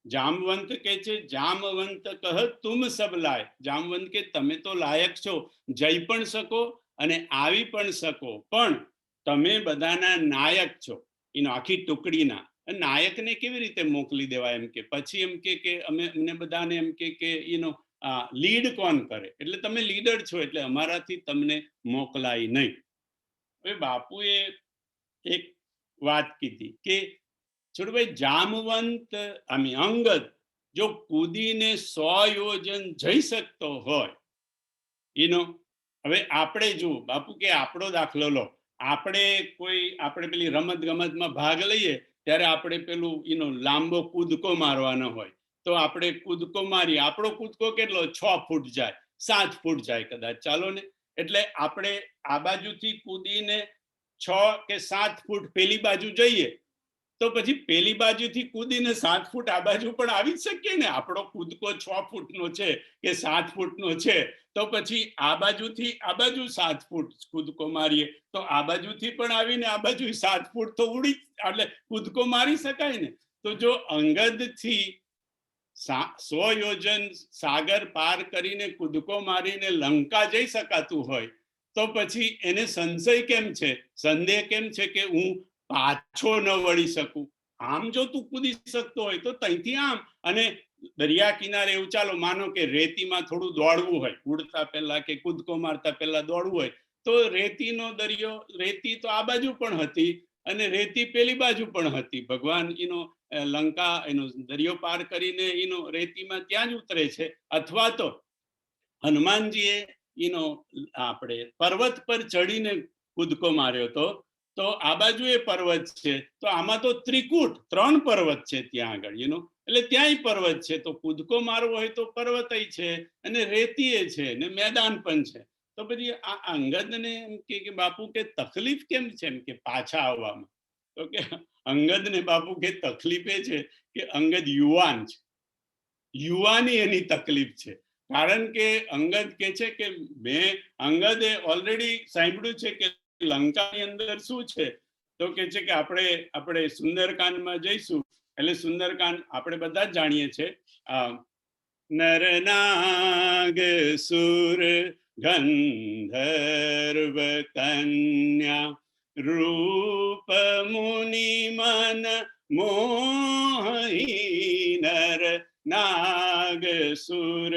જામવંત કે છે, જામવંત કહ તુમ સબ લાય. જામવંત કે તમે તો લાયક છો, જઈ પણ શકો અને આવી પણ શકો, પણ તમે બધાના નાયક છો, આખી ટુકડીના. નાયકને કેવી રીતે મોકલી દેવાય એમ કે પછી એમ કે અમને બધાને એમ કે લીડ કોણ કરે? એટલે તમે લીડર છો, એટલે અમારાથી તમને મોકલાય નહીં. હવે બાપુએ એક વાત કીધી કે છોડભાઈ, જામવંત અંગદ જો કૂદીને 100 યોજન જઈ શકતો હોય, હવે આપણે જો બાપુ કે આપણો દાખલો લો, આપણે પેલી રમત ગમતમાં ભાગ લઈએ ત્યારે આપણે પેલું લાંબો કૂદકો મારવાનો હોય, તો આપણે કૂદકો મારી, આપણો કૂદકો કેટલો 6 ફૂટ જાય, 7 ફૂટ જાય કદાચ, ચાલો ને. એટલે આપણે આ બાજુથી કૂદીને 6 કે 7 ફૂટ પેલી બાજુ જઈએ તો પછી પેલી બાજુથી કૂદીને 7 ફૂટ આ બાજુ પણ આવી શકીએ ને. આપણો કૂદકો 6 ફૂટનો છે કે 7 ફૂટનો છે, તો પછી આ બાજુથી આ બાજુ 7 ફૂટ કૂદકો મારીએ તો આ બાજુથી પણ આવીને આ બાજુ 7 ફૂટ તો ઉડી એટલે કૂદકો મારી શકાય ને. તો જો અંગદથી 100 યોજન સાગર પાર કરીને કૂદકો મારીને લંકા જઈ શકાતું હોય તો પછી એને સંશય કેમ છે, સંદેહ કેમ છે કે હું પાછો ન વળી શકું? આમ જો તું કૂદી શકતો હોય તો ત્યાંથી આમ, અને દરિયા કિનારે એવું ચાલો માનો કે રેતીમાં થોડું દોડવું હોય, ઉડતા પહેલા કે કૂદકો મારતા પહેલા દોડવું હોય, તો રેતીનો દરિયો, રેતી તો આ બાજુ પણ હતી અને રેતી પેલી બાજુ પણ હતી. ભગવાન લંકા દરિયો પાર કરીને રેતીમાં ત્યાં જ ઉતરે છે. અથવા તો હનુમાનજીએ આપણે પર્વત પર ચડીને કૂદકો માર્યો તો આ બાજુ એ પર્વત છે, તો આમાં તો ત્રિકૂટ 3 પર્વત છે ત્યાં આગળ, એટલે ત્યાંય પર્વત છે, તો કૂદકો મારવો હોય તો પર્વતય છે અને રેતીએ છે ને મેદાન પણ છે. તો પછી આ અંગદને એમ કે બાપુ કે તકલીફ કેમ છે એમ કે પાછા આવવામાં? તો કે અંગદને બાપુ કે તકલીફ એ છે કે અંગદ યુવાન છે, યુવાની એની તકલીફ છે. કારણ કે અંગદ કે છે કે અંગદે ઓલરેડી સાંભળ્યું છે કે લંકાની અંદર શું છે. તો કે છે કે આપણે સુંદરકાંડમાં જઈશું, એટલે સુંદરકાંડ આપણે બધા જ જાણીએ છીએ. નરનાગ સુર ગંધર્વ કન્યા રૂપ મુનિ મન મોહી, નર નાગ સુર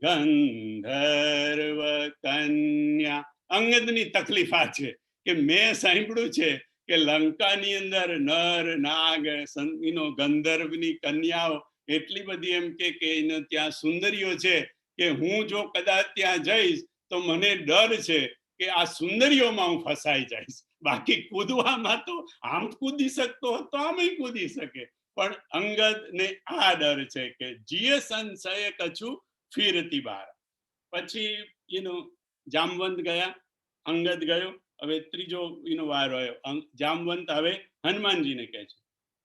ગંધર્વ કન્યા. અંગદની તકલીફ આ છે કે મેં સાંભળ્યું છે કે લંકાની અંદર નર નાગ ગંધર્વની કન્યાઓ એટલી બધી એમ કે ત્યાં સુંદરીઓ છે કે હું જો કદાચ ત્યાં જઈશ તો મને ડર છે કે આ સુંદરીઓમાં હું ફસાઈ જઈશ. બાકી કૂદવામાં તો આમ કૂદી શકતો તો આમ કૂદી શકે, પણ અંગદ ને આ ડર છે કે જીએ સંશય કછું ફિરતી બાર. પછી જામવંત ગયા, અંગદ ગયો, હવે ત્રીજો વાર આવ્યો જામવંત. હવે હનુમાનજીને કહે છે,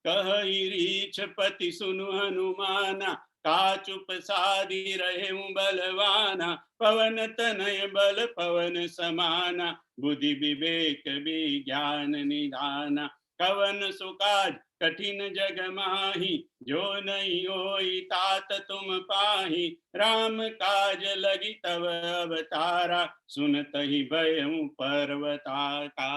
કહી રીછ પતિ સુनु હનુમાના, કાચુપ સારી રહે બલવાના, પવન તનય બલ પવન સમાના, બુદ્ધિ વિવેક વિज्ञान નિધાના, કવન સુકાજ कठिन जग माही, जो नहीं होई तात तुम पाही, राम काज लगी तव अवतारा, सुनत ही भयं पर्वताकारम.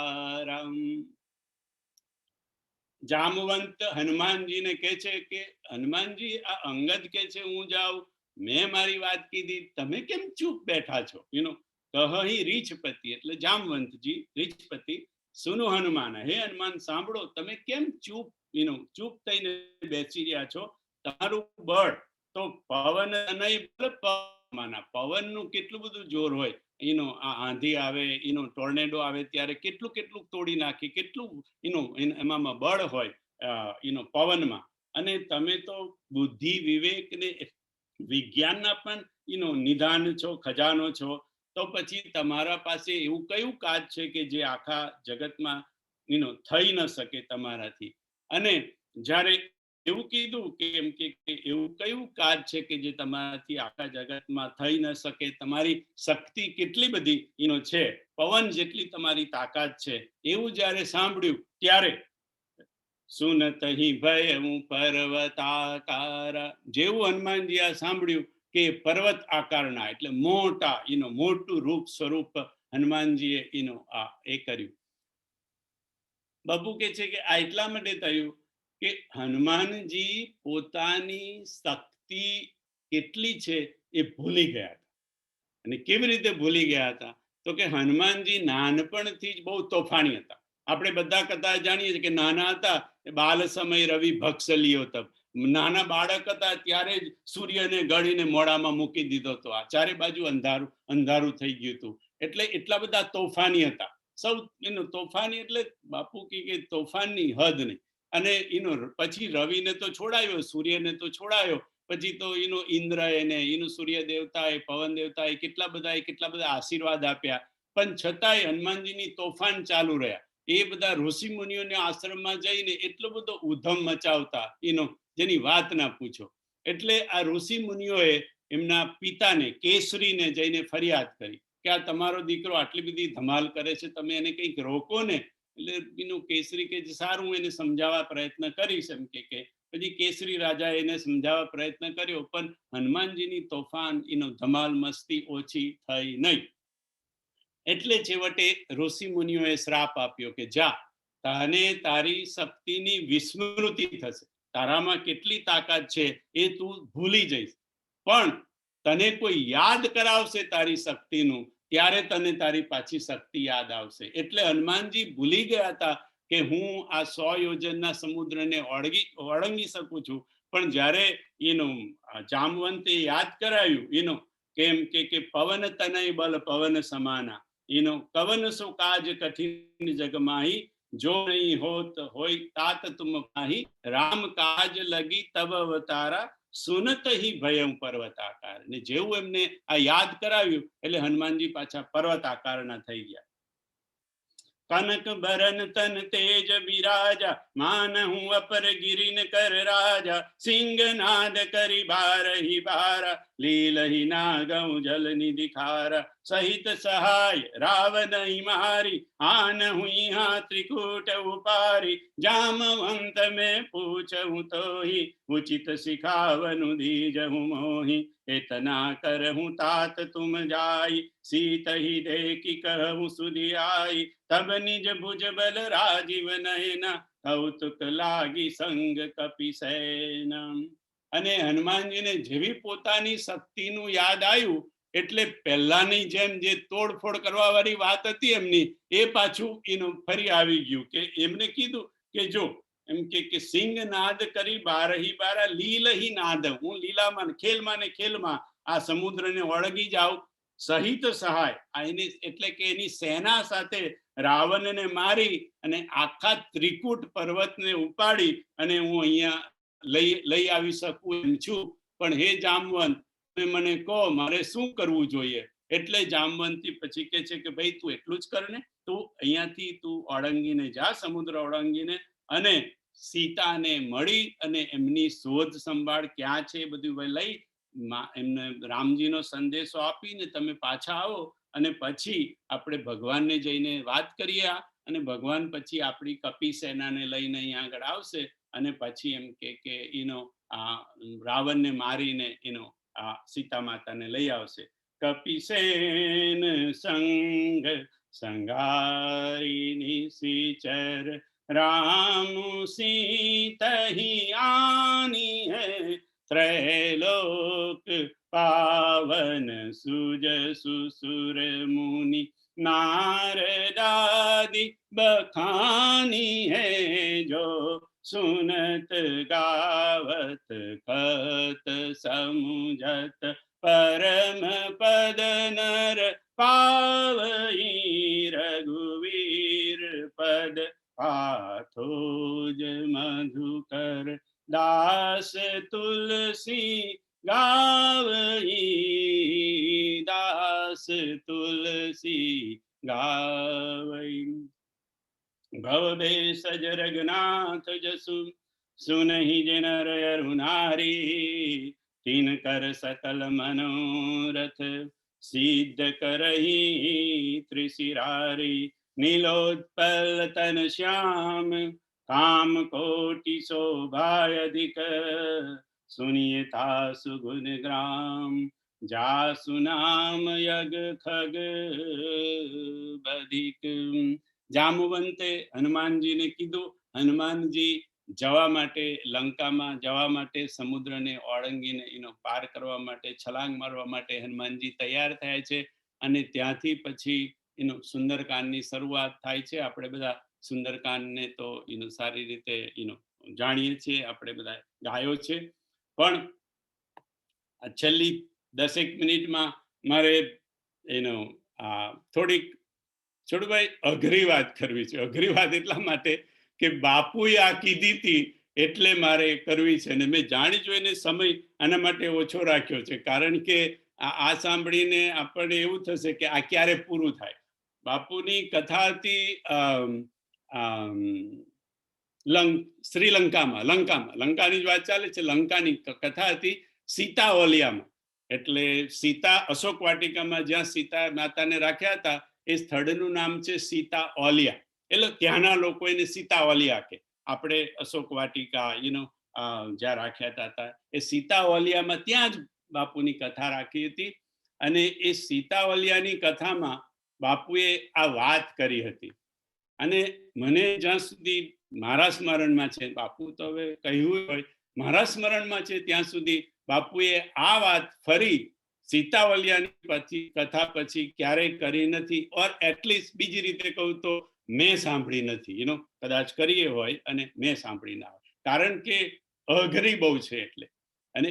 જામવંત હનુમાનજીને કહે છે કે હનુમાનજી, આ અંગદ કે છે હું જાઉં, મેં મારી વાત કીધી, તમે કેમ ચૂપ બેઠા છો? કહી રીછપતિ એટલે જામવંતજી, રીછપતિ, સુનો હનુમાન, હે હનુમાન સાંભળો, તમે કેમ ચૂપ થઈને બેસી રહ્યા છો? તમારું બળ તો પવન નહીં, પવનનું કેટલું બધું જોર હોય, આ આંધી આવે, ટોર્નેડો આવે ત્યારે કેટલું કેટલું તોડી નાખી, કેટલું એમાં બળ હોય પવનમાં. અને તમે તો બુદ્ધિ વિવેક ને વિજ્ઞાનના પણ નિદાન છો, ખજાનો છો, તો પછી તમારા પાસે એવું કયું કાજ છે કે જે આખા જગતમાં થઈ ન શકે તમારાથી? અને જ્યારે એવું કીધું કે એમ કે એવું કયું કાજ છે કે જે તમારાથી આખા જગતમાં થઈ ન શકે? તમારી શક્તિ કેટલી બધી છે, પવન જેટલી તમારી તાકાત છે. એવું જ્યારે સાંભળ્યું ત્યારે સુનત હી ભયં પર્વતાકાર, જેવું હનુમાનજી આ સાંભળ્યું કે પર્વત આકારના એટલે મોટા મોટું રૂપ સ્વરૂપ હનુમાનજીએ આ એ કર્યું. બાપુ કે છે કે આ એટલા માટે થયું કે હનુમાનજી પોતાની શક્તિ કેટલી છે એ ભૂલી ગયા હતા. અને કેવી રીતે ભૂલી ગયા હતા? તો કે હનુમાનજી નાનપણથી જ બહુ તોફાની હતા. આપણે બધા કથા જાણીએ છીએ કે નાના હતા બાલ સમય રવિ ભક્ષલિયો તબ, નાના બાળક હતા ત્યારે જ સૂર્યને ગળીને મોડામાં મૂકી દીધો હતો. આ ચારે બાજુ અંધારું અંધારું થઈ ગયું હતું. એટલે એટલા બધા તોફાની હતા. સૌ તોફાની એટલે બાપુ કે તોફાનની હદ નહીં. અને પછી રવિને તો છોડાયો, સૂર્યને તો છોડાયો, પછી તો ઇન્દ્ર એને સૂર્ય દેવતાએ, પવન દેવતાએ કેટલા બધા આશીર્વાદ આપ્યા, પણ છતાંય હનુમાનજીની તોફાન ચાલુ રહ્યા. એ બધા ઋષિ મુનિઓના આશ્રમમાં જઈને એટલો બધો ઉધમ મચાવતા, જેની વાત ના પૂછો. એટલે આ ઋષિ મુનિઓએ એમના પિતાને કેસરીને જઈને ફરિયાદ કરી કે આ તમારો દીકરો આટલી બધી ધમાલ કરે છે, તમે એને કંઈક રોકો ને. એટલે કેસરી કે સારું, હું એને સમજાવવા પ્રયત્ન કરીશ એમ કે પછી કેસરી રાજા એને સમજાવવા પ્રયત્ન કર્યો, પણ હનુમાનજીની તોફાન ધમાલ મસ્તી ઓછી થઈ નહીં. એટલે છેવટે ઋષિ મુનિઓએ શ્રાપ આપ્યો કે જા, તને તારી શક્તિની વિસ્મૃતિ થશે, તારામાં કેટલી તાકાત છે એ તું ભૂલી જઈશ, પણ તને કોઈ યાદ કરાવશે તારી શક્તિનું, ત્યારે તને તારી પાછી શક્તિ યાદ આવશે. એટલે હનુમાનજી ભૂલી ગયા હતા કે હું આ 100 યોજનના સમુદ્રને ઓળંગી શકું છું, પણ જ્યારે જામવંતે યાદ કરાયું કેમ કે પવન તનય બલ પવન સમાના, કવન સો કાજ કઠિન જગ માહી, જો નહીં હોત હોય तात तुम पाही, राम काज लगी तब अवतारा, સુનત હિ ભયં પર્વતાકાર. ને જેવું એમને આ યાદ કરાવ્યું એટલે હનુમાનજી પાછા પર્વત આકારના થઈ ગયા. कनक बरन तन तेज बिराजा, मानहु अपर गिरिन कर राजा, सिंह नाद करि बारहि बारा, लीलहि नागौ जल निधि खारा, सहित सहाय रावण मारी, आनहु यहाँ त्रिकूट उपारी, जामवंत में पूछहु तोहि, उचित सिखावनु दीजहु मोहि, इतना करहु तात तुम जाई, सीत ही देखी कहु सुधि आई, तब निज भुज बल राजीव नयना, कौतुक लागी संग कपि सैना. અને હનુમાનજીને જેવી પોતાની શક્તિનું યાદ આવ્યું એટલે પહેલાની જેમ જે તોડફોડ કરવા વાળી વાત હતી એમની, એ પાછું ફરી આવી ગયું. કે એમને કીધું કે જો એમ કે સિંહ નાદ કરી બારહી બારા, લીલહી નાદ, હું લીલામાં ખેલમાં ને ખેલમાં આ સમુદ્રને ઓળગી જાઉં, સહિત સહાય એટલે કે એની સેના સાથે રાવણને મારી અને આખા ત્રિકૂટ પર્વતને ઉપાડી અને હું અહીંયા લઈ આવી શકું એમ છું. પણ હે જામવંત, તમે મને કહો મારે શું કરવું જોઈએ? એટલે જામવંતી પછી કે છે કે ભાઈ તું એટલું જ કર ને, તું અહીંયાથી તું ઓળંગીને જા, સમુદ્ર ઓળંગીને, અને સીતાને મળી અને એમની શોધ સંભાળ ક્યાં છે એ બધું લઈ એમને રામજીનો સંદેશો આપીને તમે પાછા આવો, અને પછી આપણે ભગવાનને જઈને વાત કરીએ, અને ભગવાન પછી આપણી કપી સેનાને લઈને અહીંયા આગળ આવશે, અને પછી એમ કે આ રાવણને મારીને આ સીતા માતાને લઈ આવશે. કપિસેન સંગ સંગારી નિશિચર, राम सीता ही आनी है, त्रैलोक पावन सुज सुसुर मुनि, नारदादि बखानी है, जो सुनत गावत कत समुझत, परम पद नर पावई, रघुवीर पद पाथोज मधुकर, दास तुलसी गावई, दास तुलसी गावई. भव भेषज रघुनाथ जसु, सुनहि जिन अरु नारी, तिन कर सकल मनोरथ, सिद्ध करहि त्रिशिरारी. नीलोत्पल तन श्याम, काम कोटि शोभायधिक, सुनियता सुगुण ग्राम, जासु नाम यग खग बधिक. જામવંતે હનુમાનજીને કીધું, હનુમાનજી જવા માટે, લંકામાં જવા માટે, સમુદ્રને ઓળંગીને પાર કરવા માટે, છલાંગ મારવા માટે હનુમાનજી તૈયાર થયા છે. અને ત્યાંથી પછી સુંદરકાંડની શરૂઆત થાય છે. આપણે બધા સુંદરકાંડને તો સારી રીતે જાણીએ છીએ, આપણે બધા ગાયો છે. પણ છેલ્લી 10 મિનિટમાં મારે થોડીક છોડુભાઈ અઘરી વાત કરવી છે. અઘરી વાત એટલા માટે કે બાપુએ આ કીધી હતી એટલે મારે કરવી છે, અને મેં જાણી જોઈને સમય આના માટે ઓછો રાખ્યો છે, કારણ કે આ સાંભળીને આપણને એવું થશે કે આ ક્યારે પૂરું થાય. બાપુની કથા હતી શ્રીલંકામાં, લંકાની જ વાત ચાલે છે. લંકાની કથા હતી સીતા ઓલિયામાં. એટલે સીતા અશોક વાટિકામાં જ્યાં સીતા માતાને રાખ્યા હતા એ સ્થળનું નામ છે સીતા ઓલિયા. એટલે ત્યાંના લોકો એને સીતા ઓલિયા કે. આપણે અશોક વાટિકા જ્યાં રાખ્યા હતા એ સીતા ઓલિયામાં ત્યાં જ બાપુની કથા રાખી હતી. અને એ સીતા ઓલિયાની કથામાં બાપુએ આ વાત કરી હતી. અને મને જ્યાં સુધી મારા સ્મરણમાં છે, બાપુ તો હવે કહ્યું હોય, મારા સ્મરણમાં છે ત્યાં સુધી બાપુએ આ વાત ફરી સીતાવલિયાની પછી કથા પછી ક્યારેય કરી નથી. ઓર એટલીસ્ટ બીજી રીતે કહું તો મેં સાંભળી નથી. કદાચ કરીએ હોય અને મેં સાંભળી ના હોય, કારણ કે અઘરી બહુ છે. એટલે અને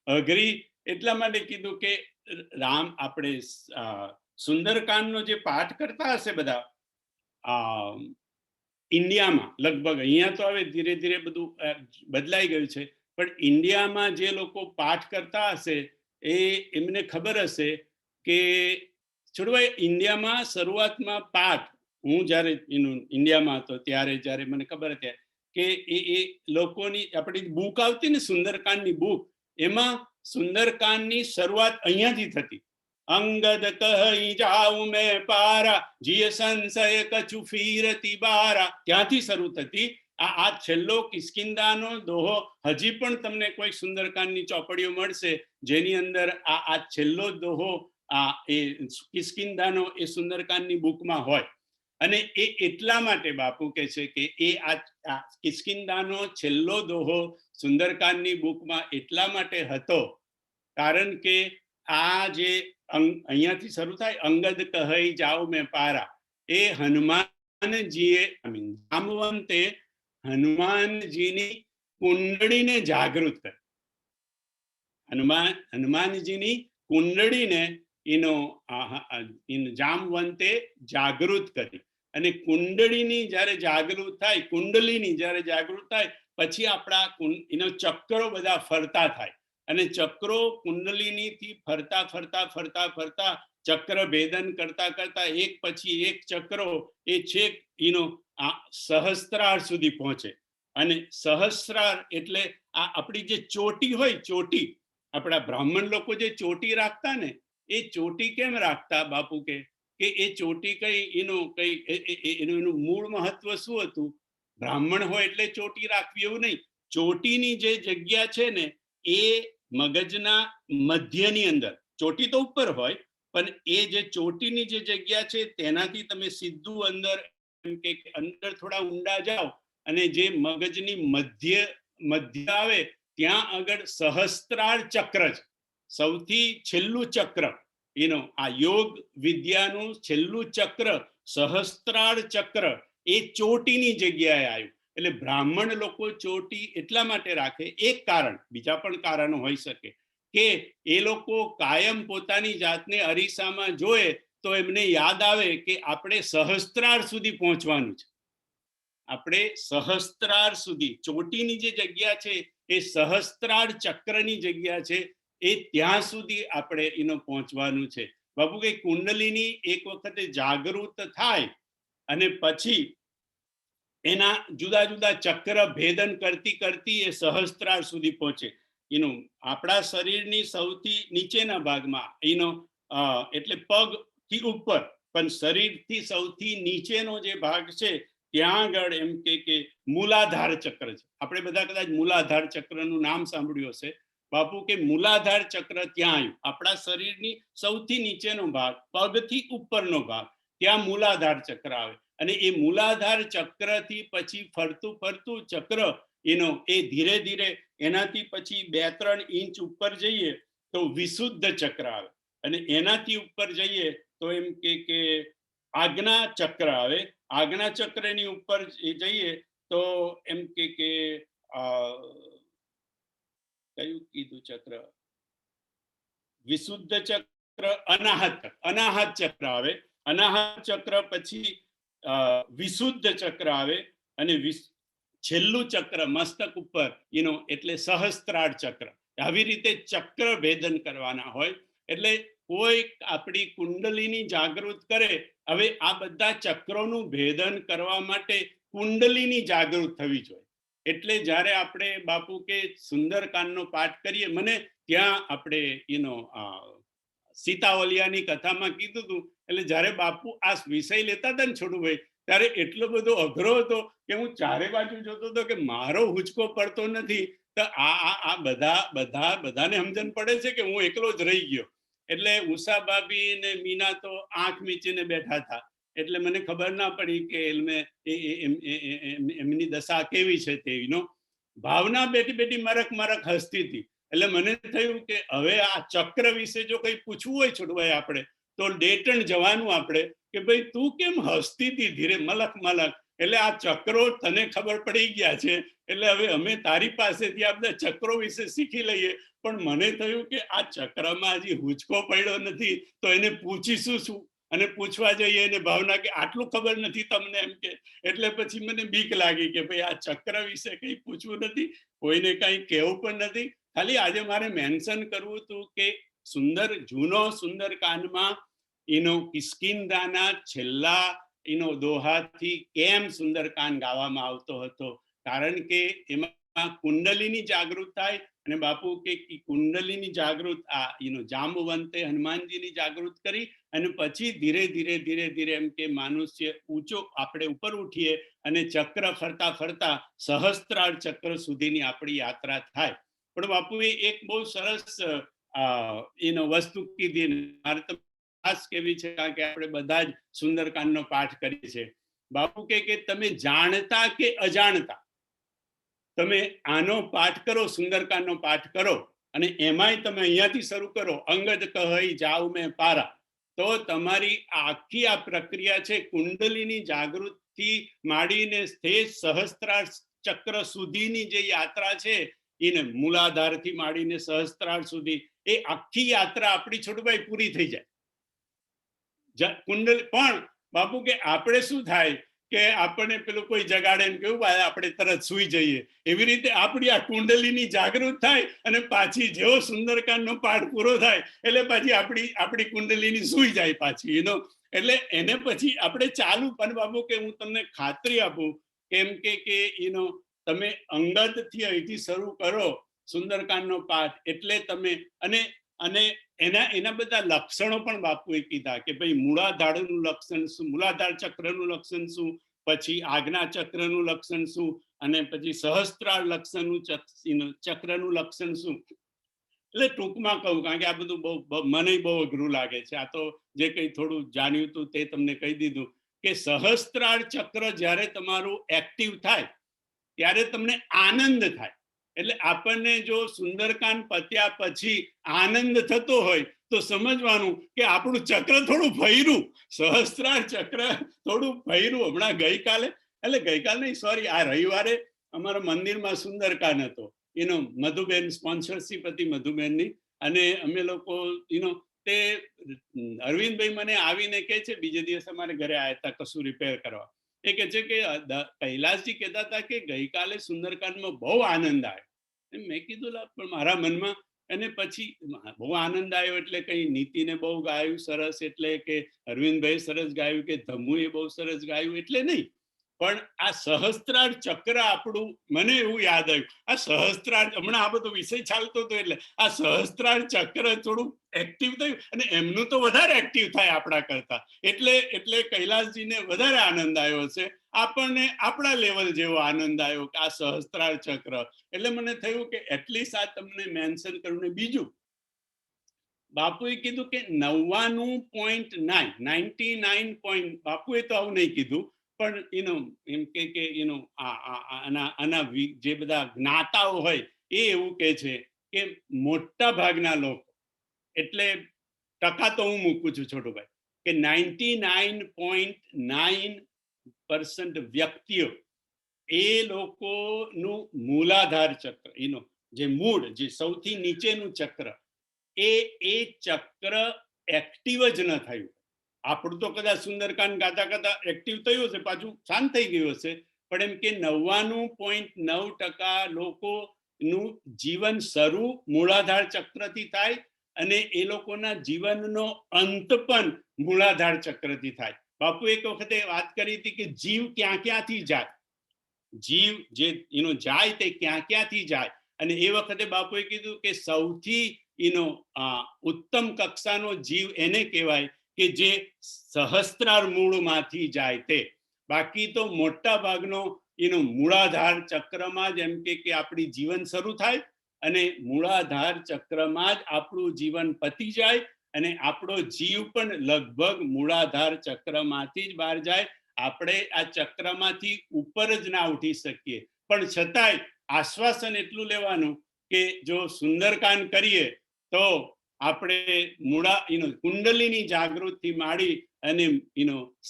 અઘરી એટલા માટે કીધું કે રામ આપણે સુંદરકાંડનો જે પાઠ કરતા હશે બધા ઇન્ડિયામાં, લગભગ અહીંયા તો હવે ધીરે ધીરે બધું બદલાઈ ગયું છે, પણ ઇન્ડિયામાં જે લોકો પાઠ કરતા હશે એમને ખબર હશે કે છોડવાય ઇન્ડિયામાં શરૂઆતમાં પાઠ, હું જ્યારે ઇન્ડિયામાં હતો ત્યારે જ્યારે મને ખબર હતી કે એ લોકોની આપણી બુક આવતી ને સુંદરકાંડની બુક, એમાં સુંદરકાંડની શરૂઆત અહીંયાથી થતી. અંગદ કહી જાઉં મેં પારા, જીય સંશય કછુ ફીરતી બારા, ત્યાંથી શરૂ થતી. આ છેલ્લો કિસ્કિંદાનો દોહો હજી પણ તમને કોઈ સુંદરકાંડની ચોપડીઓ મળશે જેની અંદર આ છેલ્લો દોહો એ કિસ્કિંદાનો એ સુંદરકાંડની બુકમાં હોય. અને એ એટલા માટે બાપુ કહે છે કે એ આ કિસ્કિંદાનો છેલ્લો દોહો સુંદરકાંડની બુકમાં એટલા માટે હતો કારણ કે આ જે અહીંયાથી શરૂ થાય, અંગદ કહી જાઓ મેં પારા, એ હનુમાનજીએ જામવંતે હનુમાનજીની કુંડળીને જાગૃત કરી. હનુમાનજીની કુંડળીને જામવંતે જાગૃત કરી. અને કુંડળીની જ્યારે જાગૃત થાય, કુંડલીની જ્યારે જાગૃત થાય પછી આપણા ચક્રો બધા ફરતા થાય. અને ચક્રો કુંડલીનીથી ફરતા ફરતા ફરતા ફરતા ચક્ર ભેદન કરતા કરતા એક પછી એક ચક્રો એ છેક સહસ્ત્રાર સુધી પહોંચે. અને સહસ્ત્રાર એટલે આપણી જે ચોટી હોય, ચોટી આપણા બ્રાહ્મણ લોકો જે ચોટી રાખતા ને, એ ચોટી કેમ રાખતા બાપુ કે એ ચોટી એનું મૂળ મહત્વ શું હતું? બ્રાહ્મણ હોય એટલે ચોટી રાખવી એવું નહીં. ચોટીની જે જગ્યા છે ને એ મગજના મધ્યની અંદર, ચોટી તો ઉપર હોય પણ એ જે ચોટીની જે જગ્યા છે તેનાથી તમે સીધું અંદર થોડા ઊંડા જાઓ અને જે મગજની મધ્ય આવે ત્યાં આગળ સહસ્ત્રાર ચક્ર છે, સૌથી છેલ્લું ચક્ર. આ યોગ વિદ્યાનું છેલ્લું ચક્ર સહસ્ત્રાર ચક્ર એ ચોટીની જગ્યાએ આવ્યું. એટલે બ્રાહ્મણ લોકો ચોટી એટલા માટે રાખે, એક કારણ, બીજા પણ કારણો હોઈ શકે કે એ લોકો કાયમ પોતાની જાતને અરીસામાં જોએ તો એમને યાદ આવે કે આપણે સહસ્ત્રાર સુધી પહોંચવાનું છે. આપણે સહસ્ત્રાર સુધી, ચોટીની જે જગ્યા છે એ સહસ્ત્રાર ચક્રની જગ્યા છે, એ ત્યાં સુધી આપણે પહોંચવાનું છે. બાપુ કે કુંડલીની એક વખતે જાગૃત થાય અને પછી એના જુદા જુદા ચક્ર ભેદન કરતી કરતી એ સહસ્ત્રાર સુધી પહોંચે. આપણા શરીરની સૌથી નીચેના ભાગમાં એટલે પગથી ઉપર પણ શરીરથી સૌથી નીચેનો જે ભાગ છે ત્યાં આગળ એમ કે મૂલાધાર ચક્ર છે. આપણે બધા કદાચ મૂલાધાર ચક્રનું નામ સાંભળ્યું હશે. બાપુ કે મૂલાધાર ચક્ર ત્યાં આવ્યું. આપણા શરીરની સૌથી નીચેનો ભાગ, પગથી ઉપરનો ભાગ, ત્યાં મૂલાધાર ચક્ર આવે. અને એ મૂલાધાર ચક્રથી પછી ફરતું ફરતું ચક્ર એ ધીરે ધીરે એનાથી પછી 2-3 ઇંચ ઉપર જઈએ તો વિશુદ્ધ ચક્ર આવે. અને એનાથી ઉપર જઈએ તો એમ કે આજ્ઞા ચક્ર આવે. આજ્ઞા ચક્રની ઉપર જઈએ તો એમ કે કયું કીધું ચક્ર? વિશુદ્ધ ચક્ર ચક્ર, અનાહત ચક્ર આવે. અનાહત ચક્ર પછી વિશુદ્ધ ચક્ર આવે, અને છેલ્લું ચક્ર મસ્તક ઉપર એટલે સહસ્ત્રાર ચક્ર. આવી રીતે ચક્ર ભેદન કરવાના હોય. એટલે કોઈ આપણી કુંડલીની જાગૃત કરે. હવે આ બધા ચક્રોનું ભેદન કરવા માટે કુંડલીની જાગૃત થવી જોઈએ. એટલે જ્યારે આપણે બાપુ કે સુંદરકાંડનો પાઠ કરીએ, મને ત્યાં આપણે સીતાવલિયાની કથામાં કીધું હતું. એટલે જ્યારે બાપુ આ વિષય લેતા હતા ને છોટુભાઈ, ત્યારે એટલો બધો અઘરો હતો કે હું ચારે બાજુ જોતો હતો કે મારો હુંચકો પડતો નથી. તો આ બધાને સમજણ પડે છે કે હું એકલો જ રહી ગયો. એટલે ઉષા ભાભી ને મીના તો આંખ મીચીને બેઠા હતા. એટલે મને ખબર ના પડી કે એમની દશા કેવી છે તેનો. ભાવના બેઠી બેઠી મરક હસતી હતી. એટલે મને થયું કે હવે આ ચક્ર વિશે જો કંઈ પૂછવું હોય છોડવાય આપણે, તો ડેટણ જવાનું આપણે કે ભાઈ તું કેમ હસતી હતી ધીરે મલક. એટલે આ ચક્રો તને ખબર પડી ગયા છે, એટલે હવે અમે તારી પાસેથી આ બધા ચક્રો વિશે શીખી લઈએ. પણ મને થયું કે આ ચક્રમાં હજી હુંચકો પડ્યો નથી, તો એને પૂછીશું શું? અને પૂછવા જઈએ એને ભાવના કે આટલું ખબર નથી તમને, એમ કે. એટલે પછી મને બીક લાગી કે ભાઈ આ ચક્ર વિશે કંઈ પૂછવું નથી, કોઈને કંઈ કહેવું પણ નથી. ખાલી આજે મારે મેન્શન કરવું હતું કે જૂનો સુંદરકાંડમાં કિષ્કિંધાના છેલ્લા દોહાથી કેમ સુંદરકાંડ ગાવામાં આવતો હતો. કારણ કે એમાં કુંડલીની જાગૃત થાય. અને બાપુ કે કુંડલીની જાગૃત જાંબુવંતે હનુમાનજીની જાગૃત કરી, અને પછી ધીરે ધીરે એમ કે મનુષ્ય ઊંચો આપણે ઉપર ઉઠીએ અને ચક્ર ફરતા ફરતા સહસ્ત્રાર ચક્ર સુધીની આપણી યાત્રા થાય. પણ બાપુએ એક બહુ સરસ વસ્તુ કીધી, મારે તો ખાસ કેવી છે, કારણ કે આપણે બધા જ સુંદરકાંડનો પાઠ કરીએ છીએ. બાપુ કે તમે જાણતા કે અજાણતા તમે આનો પાઠ કરો, સુંદરકાંડનો પાઠ કરો, અને એમાંય તમે અહીંયાથી શરૂ કરો, અંગદ કહી જાઉં મેં પારા, તો તમારી આખી આ પ્રક્રિયા છે કુંડલીની જાગૃતિ માંડીને સહસ્ત્રાર ચક્ર સુધીની જે યાત્રા છે, એને મૂલાધારથી માંડીને સહસ્ત્રાર સુધી, એ આખી યાત્રા આપણી છોટભાઈ પૂરી થઈ જાય. કુંડલી પણ બાપુ કે આપણે શું થાય કે આપણને પેલું કોઈ જગાડે ને કેવું આપણે તરત સુઈ જઈએ, એવી રીતે આપણી આ કુંડલીની જાગૃત થાય, અને પાછી જેવો સુંદરકાંડનો પાઠ પૂરો થાય એટલે પાછી આપણી કુંડલીની સુઈ જાય પાછી એટલે એને પછી આપણે ચાલુ. પણ બાપુ કે હું તમને ખાતરી આપું કેમ કે તમે અંગદથી અહીંથી શરૂ કરો સુંદરકાંડનો પાઠ, એટલે તમે અને એના બધા લક્ષણો પણ બાપુએ કીધા કે ભાઈ મૂળાધારનું લક્ષણ શું, મૂળાધાર ચક્રનું લક્ષણ શું, પછી આજ્ઞા ચક્રનું લક્ષણ શું, અને પછી સહસ્ત્રાર ચક્રનું લક્ષણ શું. એટલે ટૂંકમાં કહું, કારણ કે આ બધું મને બહુ અઘરું લાગે છે. આ તો જે કંઈ થોડું જાણ્યું હતું તે તમને કહી દીધું કે સહસ્ત્રાર ચક્ર જ્યારે તમારું એક્ટિવ થાય ત્યારે તમને આનંદ થાય. એટલે આપણને જો સુંદરકાંડ પત્યા પછી આનંદ થતો હોય તો સમજવાનું કે આપણું ચક્ર થોડું ફર્યું, સહસ્ત્રાર ચક્ર થોડું ફર્યું. હમણાં ગઈકાલે નહીં, સોરી, આ રવિવારે અમારા મંદિરમાં સુંદરકાંડ હતો. મધુબેન સ્પોન્સરશીપ હતી મધુબેનની, અને અમે લોકો તે અરવિંદભાઈ મને આવીને કહે છે, બીજે દિવસે અમારે ઘરે આવ્યા હતા કશું રિપેર કરવા. એ કહે છે કે કૈલાસજી કહેતા હતા કે ગઈકાલે સુંદરકાંડમાં બહુ આનંદ આવ્યો. મેં કીધું પણ મારા મનમાં, અને પછી બહુ આનંદ આવ્યો એટલે કઈ નીતિને બહુ ગાયું સરસ, એટલે કે અરવિંદભાઈ સરસ ગાયું, કે ધમુએ બહુ સરસ ગાયું, એટલે નહીં. પણ આ સહસ્ત્રાર ચક્ર આપણું, મને એવું યાદ આવ્યું, આ સહસ્ત્રાર, હમણાં આ બધો વિષય ચાલતો હતો એટલે આ સહસ્ત્રાર ચક્ર થોડું એક્ટિવ થયું, અને એમનું તો વધારે એક્ટિવ થાય આપણા કરતા, એટલે કૈલાસજીને વધારે આનંદ આવ્યો છે. આપણને આપણા લેવલ જેવો આનંદ આવ્યો કે આ સહસ્ત્રાર ચક્ર. એટલે મને થયું કે એટલીસ્ટ આ તમને મેન્શન કરું. ને બીજું બાપુએ કીધું કે 99.9 બાપુએ તો આવું નહીં કીધું, પણ એમ કે આના જે બધા જ્ઞાતાઓ હોય એ એવું કે છે કે મોટા ભાગના લોકો, એટલે ટકા તો હું મૂકું છું છોટુભાઈ, કે 99.9% વ્યક્તિઓ, એ લોકોનું મૂલાધાર ચક્ર, જે મૂળ, જે સૌથી નીચેનું ચક્ર, એ ચક્ર એક્ટિવ જ ન થયું. આપણું તો કદાચ સુંદરકાંડ ગાતા ગાતા એક્ટિવ થયું હશે, પાછું શાંત થઈ ગયું હશે, પણ એમ કે 99.9% લોકોનું જીવન શરૂ મૂળાધાર ચક્રથી થાય અને એ લોકોના જીવનનો અંત પણ મૂળાધાર ચક્રથી થાય. બાપુ એક વખતે વાત કરી હતી કે જીવ ક્યાં ક્યાંથી જાય, જીવ જે જાય તે ક્યાં ક્યાંથી જાય. અને એ વખતે બાપુએ કીધું કે સૌથી ઉત્તમ કક્ષાનો જીવ એને કહેવાય કે જે સહસ્ત્રાર મૂળમાંથી જાય તે. બાકી તો મોટા ભાગનો મૂળાધાર ચક્રમાં જ એમ કે આપણી જીવન શરૂ થાય અને મૂળાધાર ચક્રમાં જ આપણું જીવન પતી જાય અને આપણો જીવ પણ લગભગ મૂળાધાર ચક્રમાંથી જ બહાર જાય. આપણે આ ચક્રમાંથી ઉપર જ ના ઉઠી શકીએ, પણ છતાંય આશ્વાસન એટલું લેવાનું કે જો સુંદરકાંડ કરીએ તો આપણે કુંડલીની જાગૃતિ માંડી અને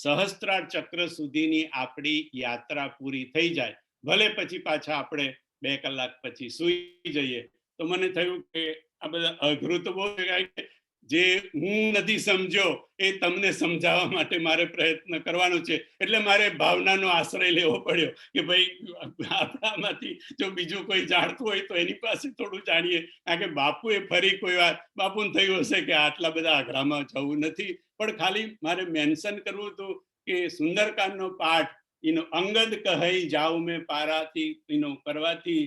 સહસ્ત્રાર ચક્ર સુધીની આપણી યાત્રા પૂરી થઈ જાય. ભલે પછી પાછા આપણે 2 કલાક પછી સૂઈ જઈએ. તો મને થયું કે આ બધા અઘરું તો બહુ જે હું નથી સમજ્યો એ તમને સમજાવવા માટે મારે પ્રયત્ન કરવાનો છે. એટલે મારે ભાવનાનો આશ્રય લેવો પડ્યો કે ભાઈ આપણામાંથી જો બીજું કોઈ જાણતું હોય તો એની પાસે થોડું જાણીએ. કારણ કે બાપુએ ફરી કોઈ વાર બાપુને થયું હશે કે આટલા બધા આગ્રામાં જવું નથી, પણ ખાલી મારે મેન્શન કરવું હતું કે સુંદરકાંડનો પાઠ અંગદ કહી જાઉં મેં પારાથી કરવાથી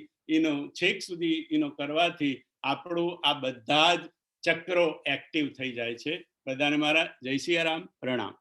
છેક સુધી કરવાથી આપણું આ બધા જ ચક્રો એક્ટિવ થઈ જાય છે. બધાને મારા જય સિયારામ, પ્રણામ.